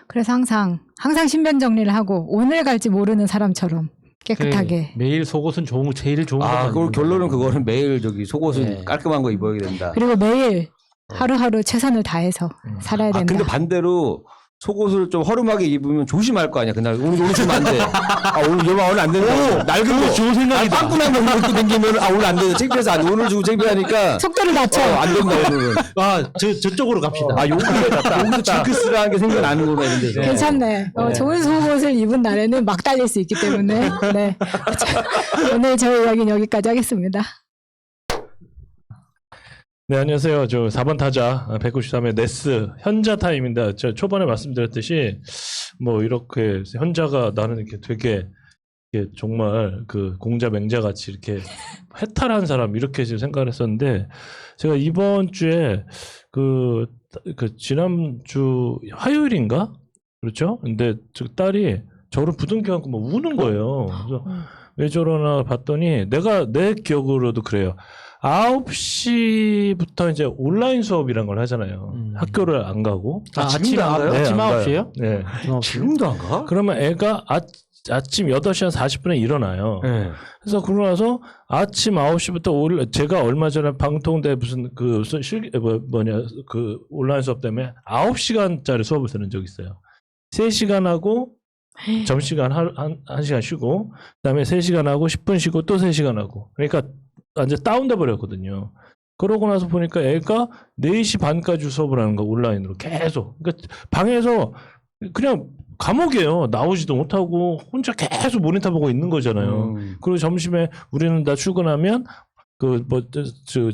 그래서 항상 신변 정리를 하고 오늘 갈지 모르는 사람처럼 깨끗하게. 매일 속옷은 제일 좋은 그걸 결론은 그거는 매일 저기 속옷은 네. 깔끔한 거 입어야 된다. 그리고 매일 하루하루 최선을 다해서 살아야 된다. 근데 반대로 속옷을 좀 허름하게 입으면 조심할 거 아니야. 그날 오늘 주면 안 돼. 오늘 안 된다. 낡은 거. 좋은 생각이다. 빵꾸난 거 입고 다니면 오늘 안 돼. 창피해서 안 돼. 오늘 주고 창피하니까 속도를 낮춰. 안 된다 오늘은. 저쪽으로 갑시다. 여기서 징크스라는 게 생겨나는구나 이런 데서. 괜찮네. 좋은 속옷을 입은 날에는 막 달릴 수 있기 때문에. 네. 자, 오늘 저희 이야기는 여기까지 하겠습니다. 네, 안녕하세요. 저 4번 타자 193의 네스 현자 타임입니다. 저 초반에 말씀드렸듯이 뭐 이렇게 현자가 나는 이렇게 되게 정말 그 공자 맹자 같이 이렇게 해탈한 사람 이렇게 지금 생각을 했었는데 제가 이번 주에 그 지난주 화요일인가? 그렇죠? 근데 저 딸이 저를 부둥켜 안고 막 우는 거예요. 그래서 왜 저러나 봤더니 내 기억으로도 그래요. 9시부터 이제 온라인 수업이란 걸 하잖아요. 학교를 안 가고. 지금도 안 가요? 아침 안 9시에요? 네. 지금도 안 가? 그러면 애가 아침 8시 한 40분에 일어나요. 네. 그래서 그러고 나서 아침 9시부터 제가 얼마 전에 방통대 무슨 그 온라인 수업 때문에 9시간짜리 수업을 듣는 적이 있어요. 3시간 하고 점심시간 한 시간 쉬고 그다음에 3시간 하고 10분 쉬고 또 3시간 하고 그러니까 완전 다운돼 버렸거든요. 그러고 나서 보니까 애가 4시 반까지 수업을 하는 거 온라인으로 계속. 그러니까 방에서 그냥 감옥이에요. 나오지도 못하고 혼자 계속 모니터 보고 있는 거잖아요. 그리고 점심에 우리는 다 출근하면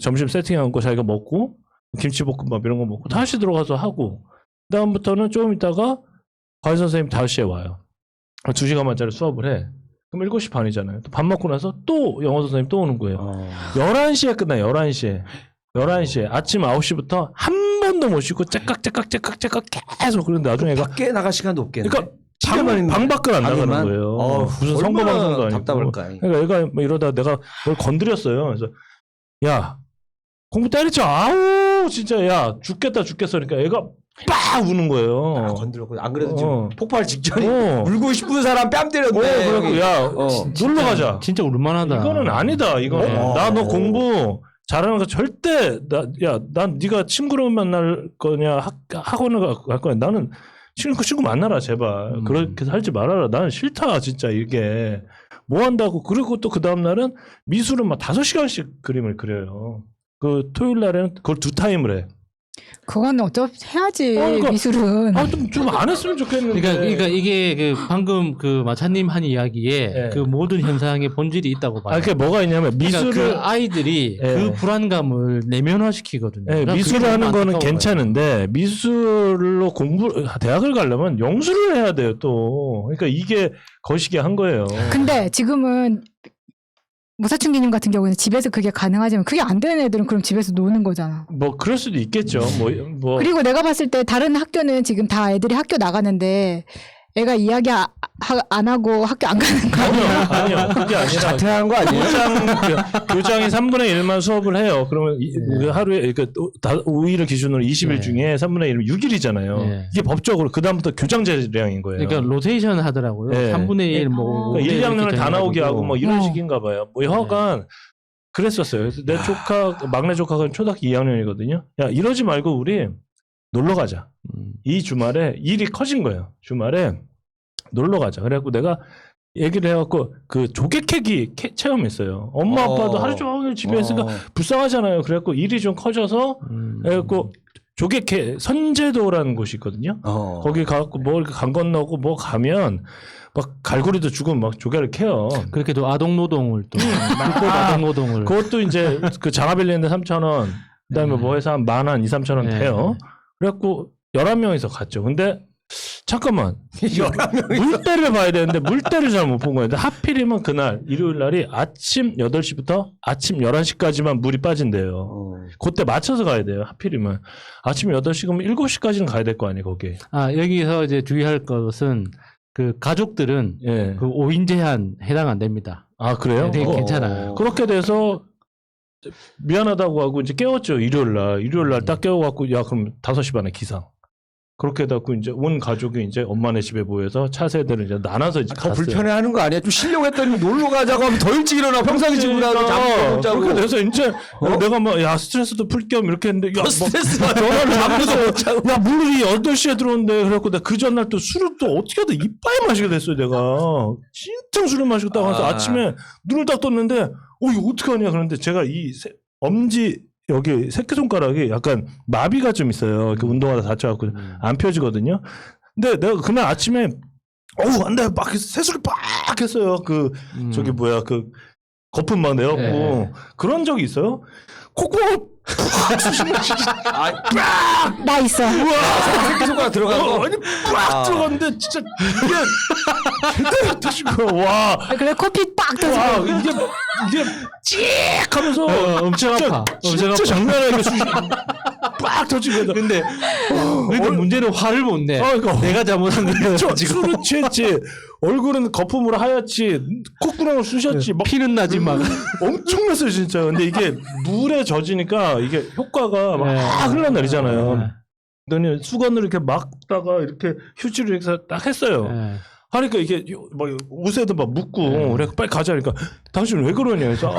점심 세팅한 거 자기가 먹고 김치볶음밥 이런 거 먹고 다시 들어가서 하고 그다음부터는 조금 있다가 과외 선생님 5시에 와요. 2시간만짜리 수업을 해. 그럼 7시 반이잖아요. 또 밥 먹고 나서 또 영어 선생님 또 오는 거예요. 11시에 끝나요. 11시에. 아침 9시부터 한 번도 못 쉬고 째깍째깍 계속. 그런데 나중에 애가 밖에 나갈 시간도 없겠네. 그러니까 방 밖을 안 나가는 거예요. 무슨 선거 방송도 아니고. 답답할까. 그러니까 애가 뭐 이러다 내가 뭘 건드렸어요. 그래서 야 공부 때리지 아우 진짜 야 죽겠다 그러니까 애가 빡 우는 거예요. 건드렸고 안 그래도 지금 폭발 직전이 어. 울고 싶은 사람 뺨 때렸네. 그래갖고 야 놀러 가자. 진짜 울만하다. 이거는 아니다. 이거는 어. 나 너 공부 잘하는 거 절대 난 네가 친구로 만날 거냐 학원을 갈 거냐. 나는 친구 만나라 제발. 그렇게 살지 말아라. 나는 싫다 진짜 이게 뭐 한다고. 그리고 또 그 다음 날은 미술은 막 5시간씩 그림을 그려요. 그 토요일 날에는 그걸 2타임을 해. 그건 어차피 해야지. 그러니까, 미술은. 좀 안 했으면 좋겠는데. 그러니까 이게 방금 그 마차님 한 이야기에 네. 그 모든 현상의 본질이 있다고 봐요. 그게 뭐가 있냐면 미술을 그러니까 그 아이들이 네. 그 불안감을 내면화시키거든요. 네, 그러니까 미술을 그게 하는 너무 거는 안타까운 괜찮은데 미술로 대학을 가려면 영수를 해야 돼요 또. 그러니까 이게 거시기 한 거예요. 근데 지금은 무사춘기님 같은 경우는 집에서 그게 가능하지만 그게 안 되는 애들은 그럼 집에서 노는 거잖아. 뭐 그럴 수도 있겠죠. 뭐 그리고 내가 봤을 때 다른 학교는 지금 다 애들이 학교 나가는데 애가 이야기 안 하고 학교 안 가는 거 아니야? 아니요. 그게 아니라 자퇴한 거 아니에요? 교장이 3분의 1만 수업을 해요. 그러면 하루에 그러니까 5일을 기준으로 20일 네. 중에 3분의 1은 6일이잖아요. 네. 이게 법적으로 그다음부터 교장제량인 거예요. 그러니까 로테이션 하더라고요. 네. 3분의 1 뭐. 그러니까 1, 2학년을 다 나오게 하고 뭐 이런 어. 식인가 봐요. 뭐 여하간 그랬었어요. 그래서 내 막내 조카가 초등학교 2학년이거든요. 야, 이러지 말고 우리 놀러 가자. 이 주말에 일이 커진 거예요. 주말에 놀러 가자. 그래갖고 내가 얘기를 해갖고 그 조개 캐기 체험했어요. 엄마 아빠도 하루 종일 집에 있으니까 불쌍하잖아요. 그래갖고 일이 좀 커져서 그래갖고 조개 선제도라는 곳이 있거든요. 거기 가갖고 뭐 이렇게 강 건너고 뭐 가면 막 갈고리도 주고 막 조개를 캐요. 그렇게도 아동 노동을 또 아동 노동을. 그것도 이제 그 장화빌리는데 3,000원. 그다음에 뭐 해서 한 10,000원, 2,000~3,000원 네. 돼요. 그래갖고 11명이서 갔죠. 근데 잠깐만. 물때를 봐야 되는데 물때를 잘 못 본 거예요. 근데 하필이면 그날 일요일 날이 아침 8시부터 아침 11시까지만 물이 빠진대요. 그때 맞춰서 가야 돼요. 하필이면 아침 8시 그러면 7시까지는 가야 될 거 아니에요, 거기. 아, 여기서 이제 주의할 것은 그 가족들은 예. 그 5인 제한 해당 안 됩니다. 아, 그래요? 되게 괜찮아요. 그렇게 돼서 미안하다고 하고 이제 깨웠죠. 일요일 날 딱 깨워갖고 야, 그럼 5시 반에 기상. 그렇게 해갖고 이제 온 가족이 이제 엄마네 집에 모여서 차세대를 이제 나눠서 이제 더 갔어요. 불편해하는 거 아니야? 좀 쉬려고 했더니 놀러 가자고 하면 더 일찍 일어나. 평상시 집보다 잠도 못 자고. 그렇게 돼서 이제 내가 뭐 야 스트레스도 풀 겸 이렇게 했는데 야 스트레스 뭐, 전화를 잠도 못 자고 야 물이 8시에 들어온대. 그래갖고 내가 그 전날 또 술을 또 어떻게 하다 이빨에 마시게 됐어요. 내가 진짜 술을 마시고 딱 와서 아침에 눈을 딱 떴는데 이거 어떡하냐. 그런데 제가 이 엄지 여기 새끼손가락이 약간 마비가 좀 있어요. 이렇게 운동하다 다쳐갖고 안 펴지거든요. 근데 내가 그날 아침에 안 돼. 막 새소리 빡 했어요. 저기 뭐야, 거품 막 내갖고. 네. 그런 적이 있어요. 콧구멍을 팍 쑤시면 진짜. 나 있어. 우와! 새끼손가락 들어간 거. 아니, 빡 들어갔는데 진짜 이게 제대로 터진 거야. 와. 그래 코피 빡 터져. 와, 이게 찍 하면서 엄청 아파. 진짜 장난 아니게 빡 터진 거다. 근데 문제는 화를 못 내. 그러니까. 내가 잘못한 거야. 술을 취했지. 얼굴은 거품으로 하얗지. 콧구멍을 쑤셨지. 막 피는 나지 막. 엄청났어요 진짜. 근데 이게 물에 젖으니까 이게 효과가 막 흘러내리잖아요. 그러더니 수건으로 이렇게 막다가 이렇게 휴지로 이렇게 딱 했어요. 하니까 이게 막 옷에도 막 묻고 그래 빨리 가자. 그러니까 당신 왜 그러냐. 그래서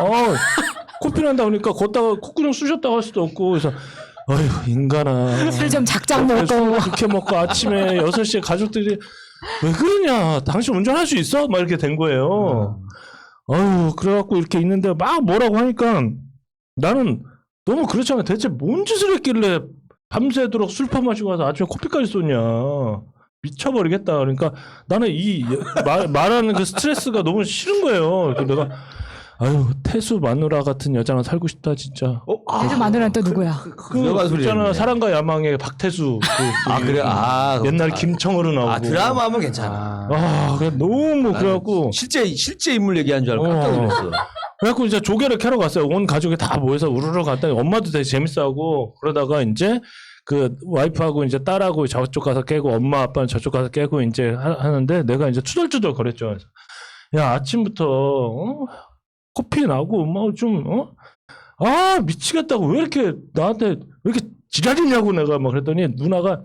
코피 난다 그러니까 걷다가 콧구멍 쑤셨다고 할 수도 없고 그래서 아휴 인간아. 술 좀 작작 먹고. 그렇게 먹고 아침에 6시에 가족들이 왜 그러냐. 당신 운전할 수 있어? 막 이렇게 된 거예요. 아유 그래갖고 이렇게 있는데 막 뭐라고 하니까 나는 너무 그렇잖아. 대체 뭔 짓을 했길래 밤새도록 술판 마시고 와서 아침에 커피까지 쏘냐. 미쳐버리겠다. 그러니까 나는 이 말하는 그 스트레스가 너무 싫은 거예요. 그래서 내가 아유 태수 마누라 같은 여자랑 살고 싶다 진짜. 태수 마누라는 또 누구야? 그 있잖아 사랑과 야망의 박태수. 그래. 옛날 김청으로 나오고. 드라마 하면 괜찮아. 그래 너무 그래갖고 실제 인물 얘기한 줄 알고 깜짝 놀랐어. 그래갖고 이제 조개를 캐러 갔어요. 온 가족이 다 모여서 우르르 갔더니 엄마도 되게 재밌어하고 그러다가 이제 그 와이프하고 이제 딸하고 저쪽 가서 깨고 엄마 아빠는 저쪽 가서 깨고 이제 하는데 내가 이제 투덜투덜 거렸죠. 그래서 야 아침부터 코피 나고 뭐 좀 미치겠다고 왜 이렇게 나한테 왜 이렇게 지랄이냐고 내가 막 그랬더니 누나가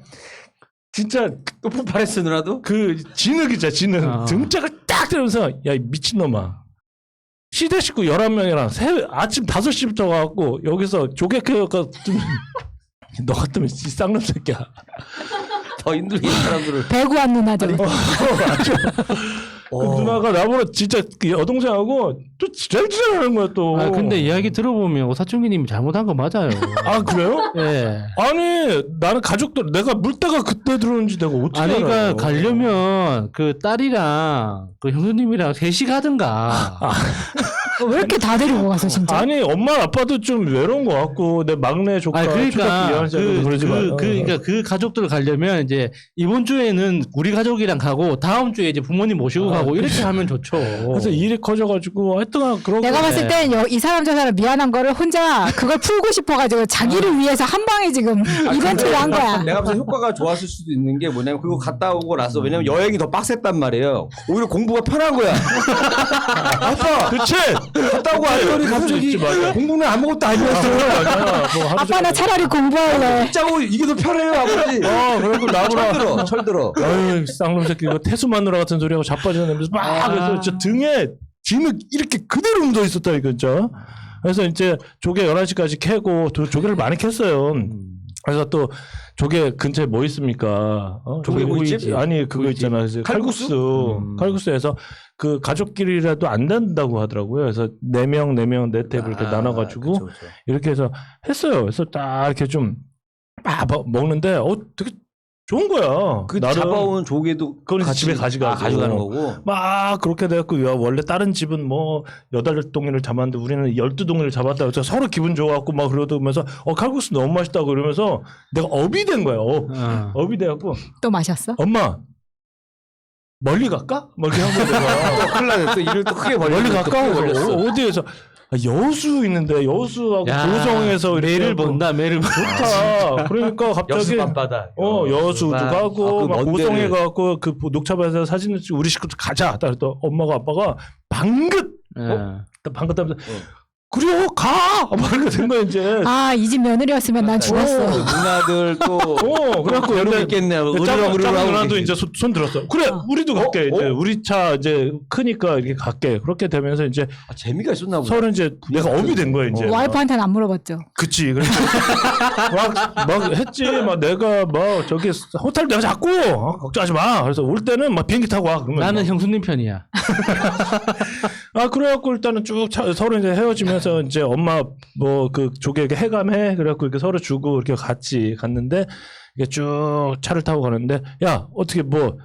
진짜 또 폭발했어 누나도? 그 진흙이자 진흙 등짝을 딱 때리면서 야 이 미친놈아 시대 식구 11명이랑 아침 5시부터 가갖고 여기서 조개 캐어가 좀 너 같으면 이 쌍놈 새끼야. 더 힘들게 사람들을. 배구한 누나들. 맞죠. 그 누나가 나보고 진짜 그 여동생하고 또 지랄지랄하는 거야 또. 근데 이야기 들어보면 오사춘기님이 잘못한 거 맞아요. 그래요? 예. 아니 나는 가족들 내가 물때가 그때 들어오는지 내가 어떻게 알아요? 그러니까 가려면 그 딸이랑 그 형수님이랑 셋이 가든가. 왜 이렇게 다 데리고 가서 진짜? 아니 엄마 아빠도 좀 외로운 것 같고 내 막내 조카 그러니까 그러지 마. 그러니까 그 가족들 가려면 이제 이번 주에는 우리 가족이랑 가고 다음 주에 이제 부모님 모시고 가고 이렇게 하면 좋죠. 그래서 일이 커져가지고 하여튼 그런 내가 봤을 땐 이 사람 저 사람 미안한 거를 혼자 그걸 풀고 싶어가지고 자기를 위해서 한 방에 지금 이벤트를 한 거야. 내가 봤을 때 효과가 좋았을 수도 있는 게 뭐냐면 그거 갔다 오고 나서 왜냐면 여행이 더 빡셌단 말이에요. 오히려 공부가 편한 거야. 아빠 그치? 갔다 오고 왔더니 갑자기 공부는 아무것도 아니었어요. 아빠 나 차라리 공부할래. 짜고 이게 더 편해요 아버지. 그리고 나보라 철들어. 아유 쌍놈 새끼 이거 태수 마누라 같은 소리하고 자빠지는 막 그래서 저 등에 진흙 이렇게 그대로 묻어 있었다니까 진짜. 그래서 이제 조개 11시까지 캐고 조개를 많이 캤어요. 그래서 또 조개 근처에 뭐 있습니까? 조개구이집? 아니 그거 있잖아. 칼국수에서 그 가족끼리라도 안 된다고 하더라고요. 그래서 4명 4테이블 이렇게 나눠가지고 그쵸. 이렇게 해서 했어요. 그래서 딱 이렇게 좀 먹는데 되게 좋은 거야. 그 나름 잡아온 조개도 그건 이제 같이 집에 가져가고. 가져가는 거고. 막 그렇게 돼갖고 야, 원래 다른 집은 뭐 8동이를 잡았는데 우리는 12동이를 잡았다. 그래서 서로 기분 좋아갖고 막 그러면서 칼국수 너무 맛있다고 그러면서 내가 업이 된 거야. 업이 돼갖고 또 마셨어? 엄마 멀리 갈까? 막 이렇게 한 거야. 내가. 큰일 나네. 또 일을 또 크게 멀리 갈까? 벌렸어. 어디에서 여수 있는데 여수하고 고성에서 매를 본다 매를 좋다. 그러니까 갑자기 여수 밤바다. 여수도 가고 막 먼 고성에 데를. 가고 그 녹차밭에서 사진을 찍고 우리 식구들 가자. 그랬더니 엄마가 아빠가 방긋 방긋하면서 그래요 가! 막 이렇게 된 거야 이제. 아, 이 집 며느리였으면 난 죽었어. 누나들 또 그래갖고 괴로움 있겠네. 작은 하고 누나도 계시지. 이제 손 들었어. 그래, 우리도 갈게. 이제 우리 차 이제 크니까 이렇게 갈게. 그렇게 되면서 이제 재미가 있었나 보다. 서로 이제 내가 업이 된 거야 이제. 와이프한테는 안 물어봤죠. 그치. 그래서 막 했지. 막 내가 막 저기 호텔 내가 잡고 걱정하지 마. 그래서 올 때는 막 비행기 타고 와. 그러면 나는 형수님 편이야. 그래갖고 일단은 쭉 서로 이제 헤어지면서 이제 엄마 뭐 그 조개에게 해감해. 그래갖고 이렇게 서로 주고 이렇게 같이 갔는데 이게 쭉 차를 타고 가는데 야 어떻게 뭐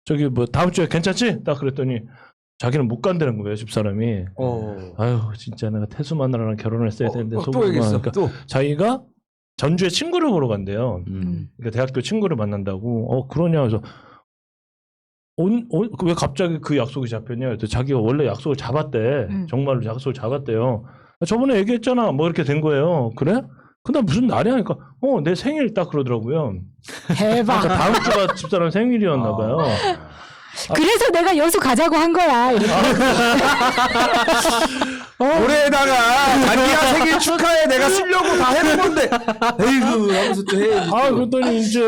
저기 뭐 다음 주에 괜찮지? 딱 그랬더니 자기는 못 간다는 거예요 집사람이. 아유 진짜 내가 태수 마누라랑 결혼을 했어야 되는데 또 얘기했어. 그러니까 또 자기가 전주에 친구를 보러 간대요. 그러니까 대학교 친구를 만난다고. 그러냐 그래서 왜 갑자기 그 약속이 잡혔냐? 그랬더니 자기가 원래 약속을 잡았대. 정말로 약속을 잡았대요. 저번에 얘기했잖아. 뭐 이렇게 된 거예요. 그래? 근데 무슨 날이야? 그러니까 내 생일 딱 그러더라고요. 대박. 그러니까 다음 주가 집사람 생일이었나 봐요. 그래서 내가 여수 가자고 한 거야. 이렇게. 올해에다가 자기야 생일 축하해 내가 쓰려고 다 해놓은 건데 에이구 하면서 또 해야지. 그랬더니 이제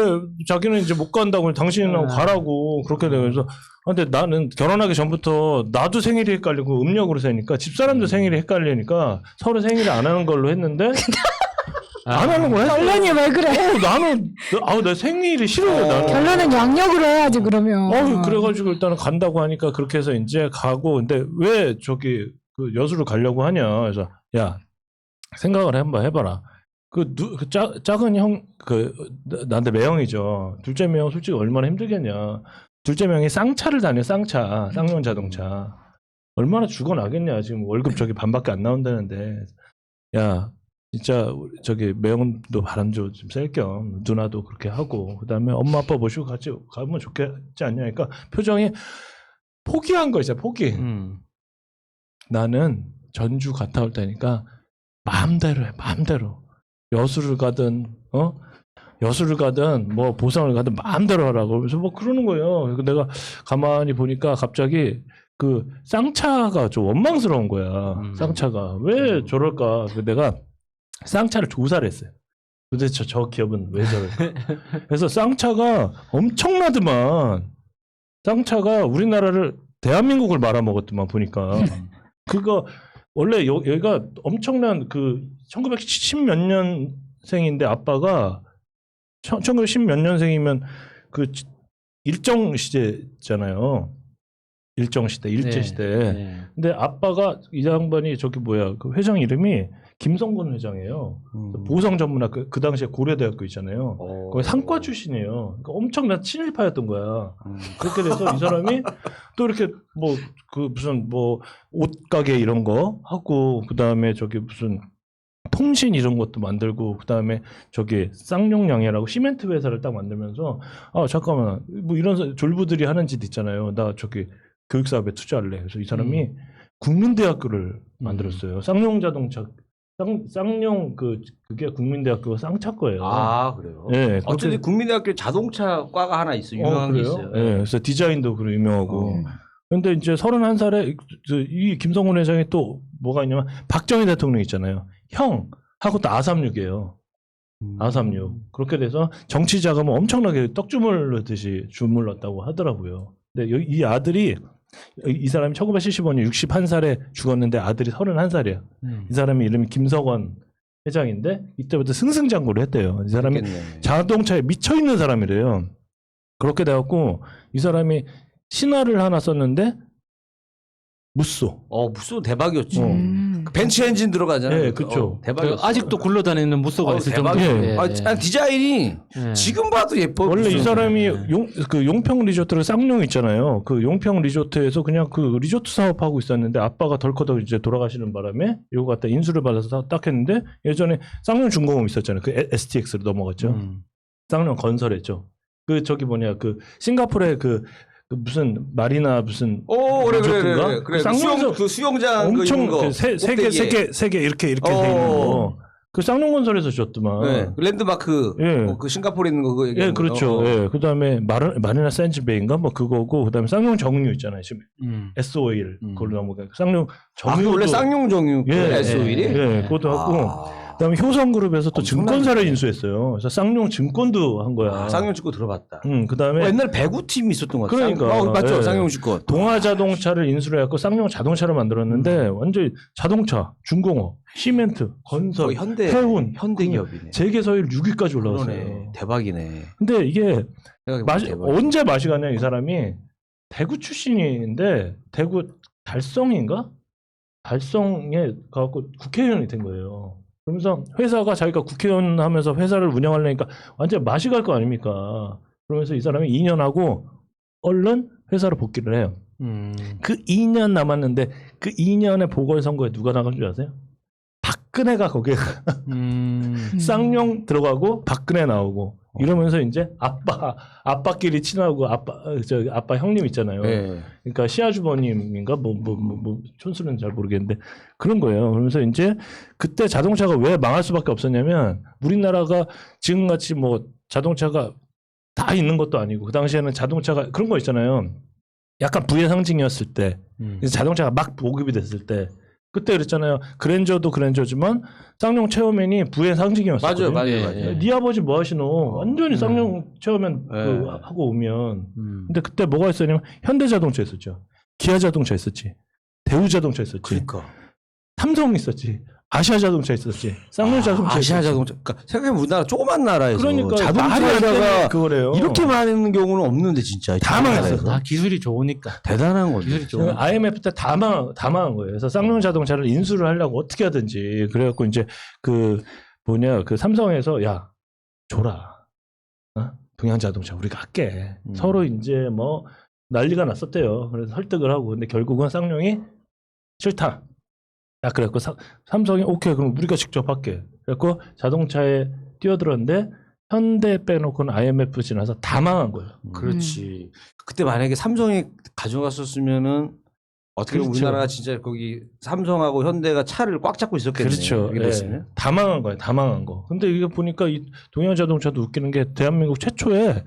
자기는 이제 못 간다고 당신이랑 가라고 그렇게 되면서 근데 나는 결혼하기 전부터 나도 생일이 헷갈리고 음력으로 세니까 집사람도 생일이 헷갈리니까 서로 생일을 안 하는 걸로 했는데 안 하는 거야. 결론이 왜 그래? 나는 내 생일이 싫어요. 나는. 결론은 양력으로 해야지 그러면. 그래가지고 일단은 간다고 하니까 그렇게 해서 이제 가고 근데 왜 저기 그 여수를 가려고 하냐. 그래서 야 생각을 한번 해봐라. 그 작은 형 나한테 매형이죠. 둘째 매형 솔직히 얼마나 힘들겠냐. 둘째 매형이 쌍차를 다녀. 쌍용 자동차. 얼마나 죽어나겠냐. 지금 월급 저기 반밖에 안 나온다는데. 야 진짜 저기 매형도 바람 좀 쐴 겸 누나도 그렇게 하고 그다음에 엄마 아빠 모시고 같이 가면 좋겠지 않냐. 그러니까 표정이 포기한 거 있어요. 포기. 나는 전주 갔다 올 테니까 마음대로 해. 마음대로. 여수를 가든 뭐 보성을 가든 마음대로 하라고. 그래서 뭐 그러는 거예요. 그래서 내가 가만히 보니까 갑자기 그 쌍차가 좀 원망스러운 거야. 쌍차가 왜 저럴까. 내가 쌍차를 조사를 했어요. 도대체 저 기업은 왜 저럴까. 그래서 쌍차가 엄청나더만. 쌍차가 우리나라를 대한민국을 말아먹었더만 보니까. 그거 원래 여기가 엄청난 그 1970 몇 년생인데 아빠가 1910 몇 년생이면 그 일정 시대잖아요. 일정 시대, 일제 시대. 네. 근데 아빠가 이 양반이 저기 뭐야 그 회장 이름이 김성근 회장이에요. 보성 전문학교 그 당시에 고려대학교 있잖아요. 거기 상과 출신이에요. 그러니까 엄청난 친일파였던 거야. 그렇게 돼서 이 사람이 또 이렇게 뭐 그 무슨 뭐 옷가게 이런 거 하고 그 다음에 저기 무슨 통신 이런 것도 만들고 그 다음에 저기 쌍용양해라고 시멘트 회사를 딱 만들면서 잠깐만 뭐 이런 졸부들이 하는 짓 있잖아요. 나 저기 교육 사업에 투자할래. 그래서 이 사람이 국민대학교를 만들었어요. 쌍용자동차 쌍용 그게 국민대학교 쌍차 거예요. 그래요. 네, 어쨌든 국민대학교 자동차과가 하나 있어. 유명한 게 있어요. 네, 그래서 디자인도 그런 유명하고. 근데 이제 31살에 이 김성훈 회장이 또 뭐가 있냐면 박정희 대통령 있잖아요. 형하고 또 아삼육이에요. 아삼육. 그렇게 돼서 정치 자금을 엄청나게 떡주물르듯이 주물렀다고 하더라고요. 근데 이 아들이 이 사람이 1975년 61살에 죽었는데 아들이 31살이야. 이 사람이 이름이 김석원 회장인데 이때부터 승승장구를 했대요. 이 사람이 자동차에 미쳐있는 사람이래요. 그렇게 돼갖고 이 사람이 신화를 하나 썼는데 무쏘. 무쏘 대박이었지. 벤츠 엔진 들어가잖아요. 예, 그쵸. 대박이었어. 아직도 굴러다니는 무쏘가 있을 정도. 대박이에요. 디자인이 지금 봐도 예뻐. 원래 이 무슨. 사람이 그 용평 리조트를 쌍용 있잖아요. 그 용평 리조트에서 그냥 그 리조트 사업하고 있었는데 아빠가 덜커덕 이제 돌아가시는 바람에 이거 갖다 인수를 받아서 딱 했는데 예전에 쌍용 중공업 있었잖아요. 그 STX로 넘어갔죠. 쌍용 건설했죠. 그 저기 뭐냐 그 싱가포르의 그 무슨 마리나 무슨 그래. 그 쌍용에서 그 수영장 엄청 그 세개 이렇게 돼 있는 거. 그 쌍용건설에서 줬더만. 네. 랜드마크 예. 그 싱가포르에 있는 거 그거 예, 얘기하는 그렇죠. 거. 예. 그다음에 마리나 샌즈베이인가 뭐 그거고 그다음에 쌍용 정유 있잖아요. 지금 S-오일 그걸로 넘어가. 쌍용 정유 원래 쌍용 정유 예, S-오일이? 예, 그것도 하고 그다음에 효성그룹에서 또 증권사를 인수했어요. 그래서 쌍용 증권도 한 거야. 쌍용 증권 들어봤다. 그다음에 옛날 배구 팀이 있었던 것 같아요. 그러니까. 맞죠? 예. 쌍용 증권. 동아자동차를 인수를 해갖고 쌍용 자동차를 만들었는데 완전히 자동차, 중공업, 시멘트, 건설, 해운, 현대 기업이네. 세계서열 6위까지 올라왔어요. 그러네. 대박이네. 근데 이게 대박이네. 언제 맛이 가냐 이 사람이 대구 출신인데 대구 달성인가? 달성에 가갖고 국회의원이 된 거예요. 그러면서 회사가 자기가 국회의원 하면서 회사를 운영하려니까 완전 맛이 갈 거 아닙니까? 그러면서 이 사람이 2년 하고 얼른 회사로 복귀를 해요. 그 2년 남았는데 그 2년의 보궐선거에 누가 나간 줄 아세요? 박근혜가 거기에 쌍용 들어가고 박근혜 나오고 이러면서 이제 아빠끼리 친하고 아빠 형님 있잖아요. 네. 그러니까 시아주버님인가 뭐 촌수는 잘 모르겠는데 그런 거예요. 그러면서 이제 그때 자동차가 왜 망할 수밖에 없었냐면 우리나라가 지금같이 뭐 자동차가 다 있는 것도 아니고 그 당시에는 자동차가 그런 거 있잖아요. 약간 부의 상징이었을 때 자동차가 막 보급이 됐을 때 그때 그랬잖아요. 그랜저도 그랜저지만 쌍용 체어맨이 부의 상징이었어요. 맞아요. 네 아버지 뭐 하시노? 완전히 쌍용 체어맨 그 하고 오면. 근데 그때 뭐가 있었냐면 현대자동차 있었죠. 기아자동차 있었지. 대우자동차 있었지. 그러니까. 삼성 있었지. 아시아자동차 있었지. 쌍용 자동차. 아시아자동차. 그러니까 생각해보면 우리나라 조그만 나라에서 그러니까 자동차가 그거래요. 이렇게 많은 경우는 없는데 진짜 다 망했어요. 다 기술이 좋으니까. 대단한 거죠. 기술이 좋으니까. IMF 때 다 망한 거예요. 그래서 쌍용 자동차를 인수를 하려고 어떻게 하든지 그래갖고 이제 그 삼성에서 야 줘라. 동양 자동차 우리가 할게. 서로 이제 뭐 난리가 났었대요. 그래서 설득을 하고 근데 결국은 쌍용이 싫다. 그래갖고 삼성이 오케이 그럼 우리가 직접 할게. 그래갖고 자동차에 뛰어들었는데 현대 빼놓고는 IMF 지나서 다 망한 거예요. 그렇지. 그때 만약에 삼성이 가져갔었으면은 어떻게 보면 그렇죠. 우리나라가 진짜 거기 삼성하고 현대가 차를 꽉 잡고 있었겠네. 그렇죠. 이랬으면. 다 망한 거예요. 다 망한 거. 근데 이게 보니까 이 동양 자동차도 웃기는 게 대한민국 최초에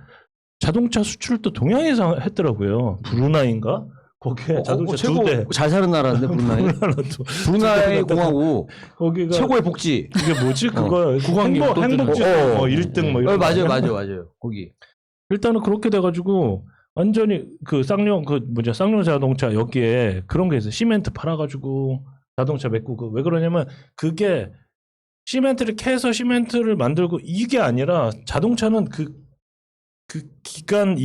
자동차 수출도 동양에서 했더라고요. 브루나이인가? 거기에 자동차 최고 2대. 잘 사는 나라인데 브루나이. 브루나이 공화국 거기가 최고의 복지. 이게 뭐지? 그거 국왕님 또 행복지수 1등 뭐 이런. 맞아요. 거기. 일단은 그렇게 돼가지고 완전히 그 쌍용 쌍용 자동차 여기에 그런 게 있어요. 시멘트 팔아가지고 자동차 메꾸고 왜 그러냐면 그게 시멘트를 캐서 시멘트를 만들고 이게 아니라 자동차는 그 기간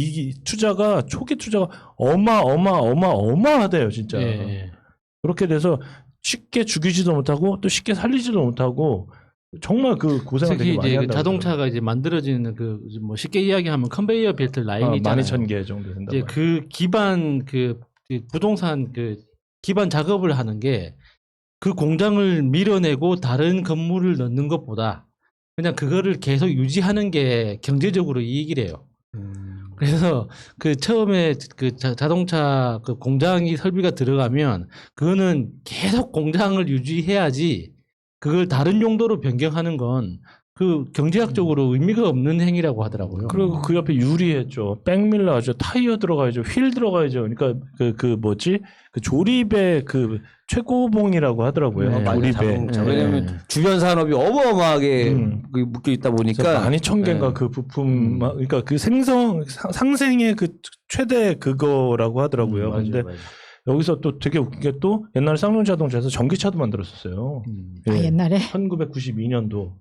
투자가 초기 투자가 어마어마하대요 진짜. 예. 그렇게 돼서 쉽게 죽이지도 못하고 또 쉽게 살리지도 못하고 정말 그 고생을 되게 특히 많이 이제 한다고. 자동차가 이제 만들어지는 그 뭐 쉽게 이야기하면 컨베이어 벨트 라인이 있잖아요. 12,000개 정도 된다. 이제 그 기반 그 부동산 그 기반 작업을 하는 게 그 공장을 밀어내고 다른 건물을 넣는 것보다 그냥 그거를 계속 유지하는 게 경제적으로 이익이래요. 그래서 그 처음에 그 자동차 그 공장이 설비가 들어가면 그거는 계속 공장을 유지해야지 그걸 다른 용도로 변경하는 건 그 경제학적으로 의미가 없는 행위라고 하더라고요. 그리고 그 옆에 유리했죠. 백밀러 하죠. 타이어 들어가야죠. 휠 들어가야죠. 그러니까 그 조립의 그 최고봉이라고 하더라고요. 네, 조립에. 왜냐면 주변 산업이 어마어마하게 묶여 있다 보니까 12,000개인가 그 부품 그러니까 그 상생의 그 최대 그거라고 하더라고요. 근데 여기서 또 되게 웃긴 게 또 옛날 쌍용 자동차에서 전기차도 만들었었어요. 옛날에 1992년도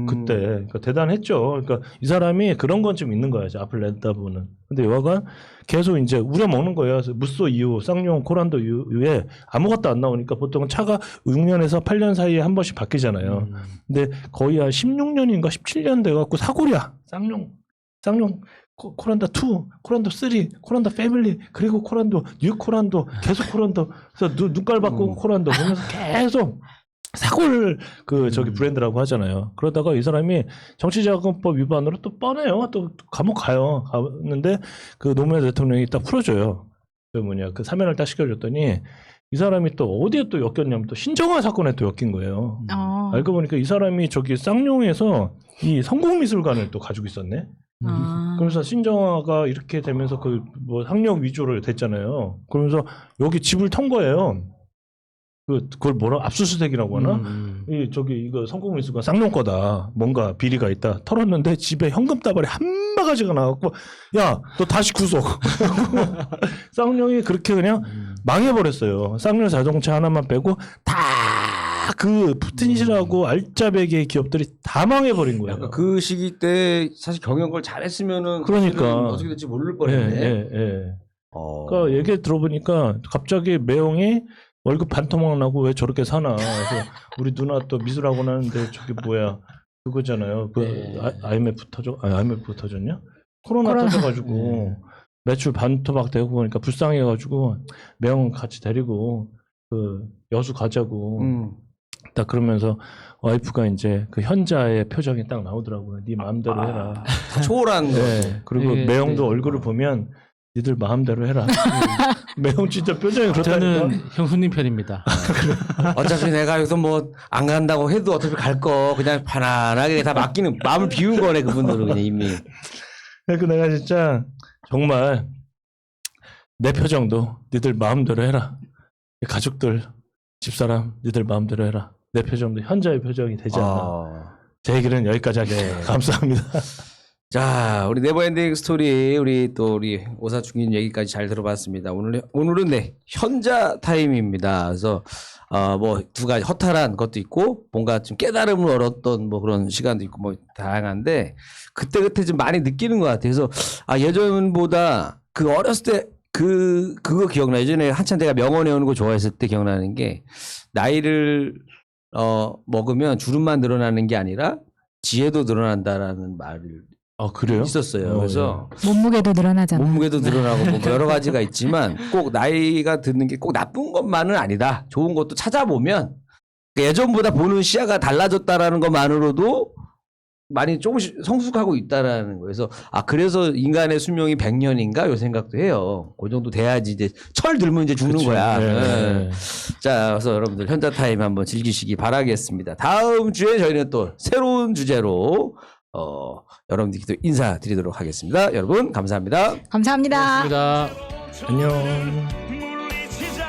그때 그러니까 대단했죠. 그러니까 이 사람이 그런 건 좀 있는 거야. 이제 앞을 내다보는. 근데 여하간 계속 이제 우려 먹는 거예요. 그래서 무쏘 이후, 쌍용, 코란도 이후에 아무것도 안 나오니까 보통 차가 6년에서 8년 사이에 한 번씩 바뀌잖아요. 근데 거의 한 16년인가 17년 돼갖고 사고리야. 쌍용 코란다 2, 코란도 3, 코란다 패밀리, 그리고 코란도, 뉴 코란도, 계속 코란도, 그래서 눈깔 바꾸고 코란도 보면서 계속 사골 저기 브랜드라고 하잖아요. 그러다가 이 사람이 정치자금법 위반으로 또 뻔해요. 또 감옥 가요. 갔는데 그 노무현 대통령이 딱 풀어줘요. 그 사면을 딱 시켜줬더니 이 사람이 또 어디에 또 엮였냐면 또 신정화 사건에 또 엮인 거예요. 알고 보니까 이 사람이 저기 쌍용에서 이 성공미술관을 또 가지고 있었네. 그러면서 신정화가 이렇게 되면서 그 뭐 학력 위주로 됐잖아요. 그러면서 여기 집을 턴 거예요. 그걸 뭐라 압수수색이라고 하나? 이거 성공미술관 쌍용 거다. 뭔가 비리가 있다. 털었는데 집에 현금 다발이 한 바가지가 나왔고, 야, 너 다시 구속. 쌍용이 그렇게 그냥 망해버렸어요. 쌍용 자동차 하나만 빼고 다 그 푸틴이라고 알짜배기의 기업들이 다 망해버린 거예요. 약간 그 시기 때 사실 경영을 잘했으면은 그러니까 어떻게 될지 모를 뻔했네. 그러니까 얘기 들어보니까 갑자기 매형이 월급 반토막 나고 왜 저렇게 사나. 그래서 우리 누나 또 미술학원 하는데 저기 뭐야 그거잖아요. IMF 터졌냐? 코로나 터져가지고 매출 반토막 되고 그러니까 불쌍해가지고 매형 같이 데리고 그 여수 가자고. 딱 그러면서 와이프가 이제 그 현자의 표정이 딱 나오더라고요. 네 마음대로 해라. 초월한 거. 그리고 매형도 얼굴을 보면 니들 마음대로 해라. 매형 진짜 표정이 그렇다니까. 저는 형수님 편입니다. 어차피 내가 여기서 뭐 안 간다고 해도 어차피 갈 거 그냥 편안하게 다 맡기는 마음을 비운 거네 그분들은 그냥 이미. 그러니까 내가 진짜 정말 내 표정도 니들 마음대로 해라. 가족들 집사람 니들 마음대로 해라. 내 표정도 현자의 표정이 되지 않나. 제 얘기는 여기까지 하겠습니다. 감사합니다. 자, 우리 네버엔딩 스토리 우리 오사중인 얘기까지 잘 들어봤습니다. 오늘은 네 현자 타임입니다. 그래서 뭐 두 가지 허탈한 것도 있고 뭔가 좀 깨달음을 얻었던 뭐 그런 시간도 있고 뭐 다양한데 그때 좀 많이 느끼는 것 같아요. 그래서 예전보다 그 어렸을 때 그거 기억나. 예전에 한참 내가 명언에 오는 거 좋아했을 때 기억나는 게 나이를 먹으면 주름만 늘어나는 게 아니라 지혜도 늘어난다라는 말을 그래요? 있었어요. 그래서 몸무게도 늘어나잖아. 몸무게도 늘어나고 뭐 여러 가지가 있지만 꼭 나이가 드는 게 꼭 나쁜 것만은 아니다. 좋은 것도 찾아보면 예전보다 보는 시야가 달라졌다라는 것만으로도 많이 조금씩 성숙하고 있다라는 거예요. 그래서 그래서 인간의 수명이 100년인가 요 생각도 해요. 그 정도 돼야지 이제 철 들면 이제 죽는 거야. 네. 자, 그래서 여러분들 현자 타임 한번 즐기시기 바라겠습니다. 다음 주에 저희는 또 새로운 주제로 여러분들께 또 인사드리도록 하겠습니다. 여러분 감사합니다. 감사합니다. 고맙습니다. 안녕. 물리치자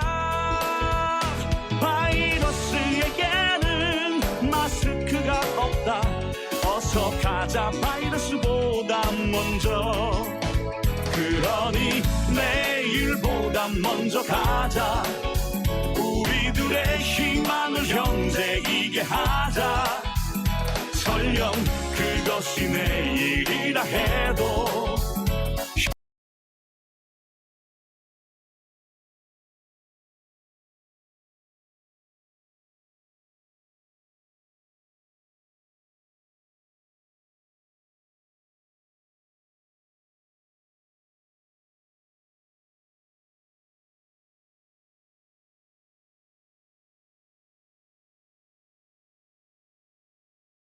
바이러스에게는 마스크가 없다. 어서 가자 바이러스보다 먼저. 그러니 내일보다 먼저 가자. 우리들의 희망을 형제이게 하자. 설령 그것이 내일이라 해도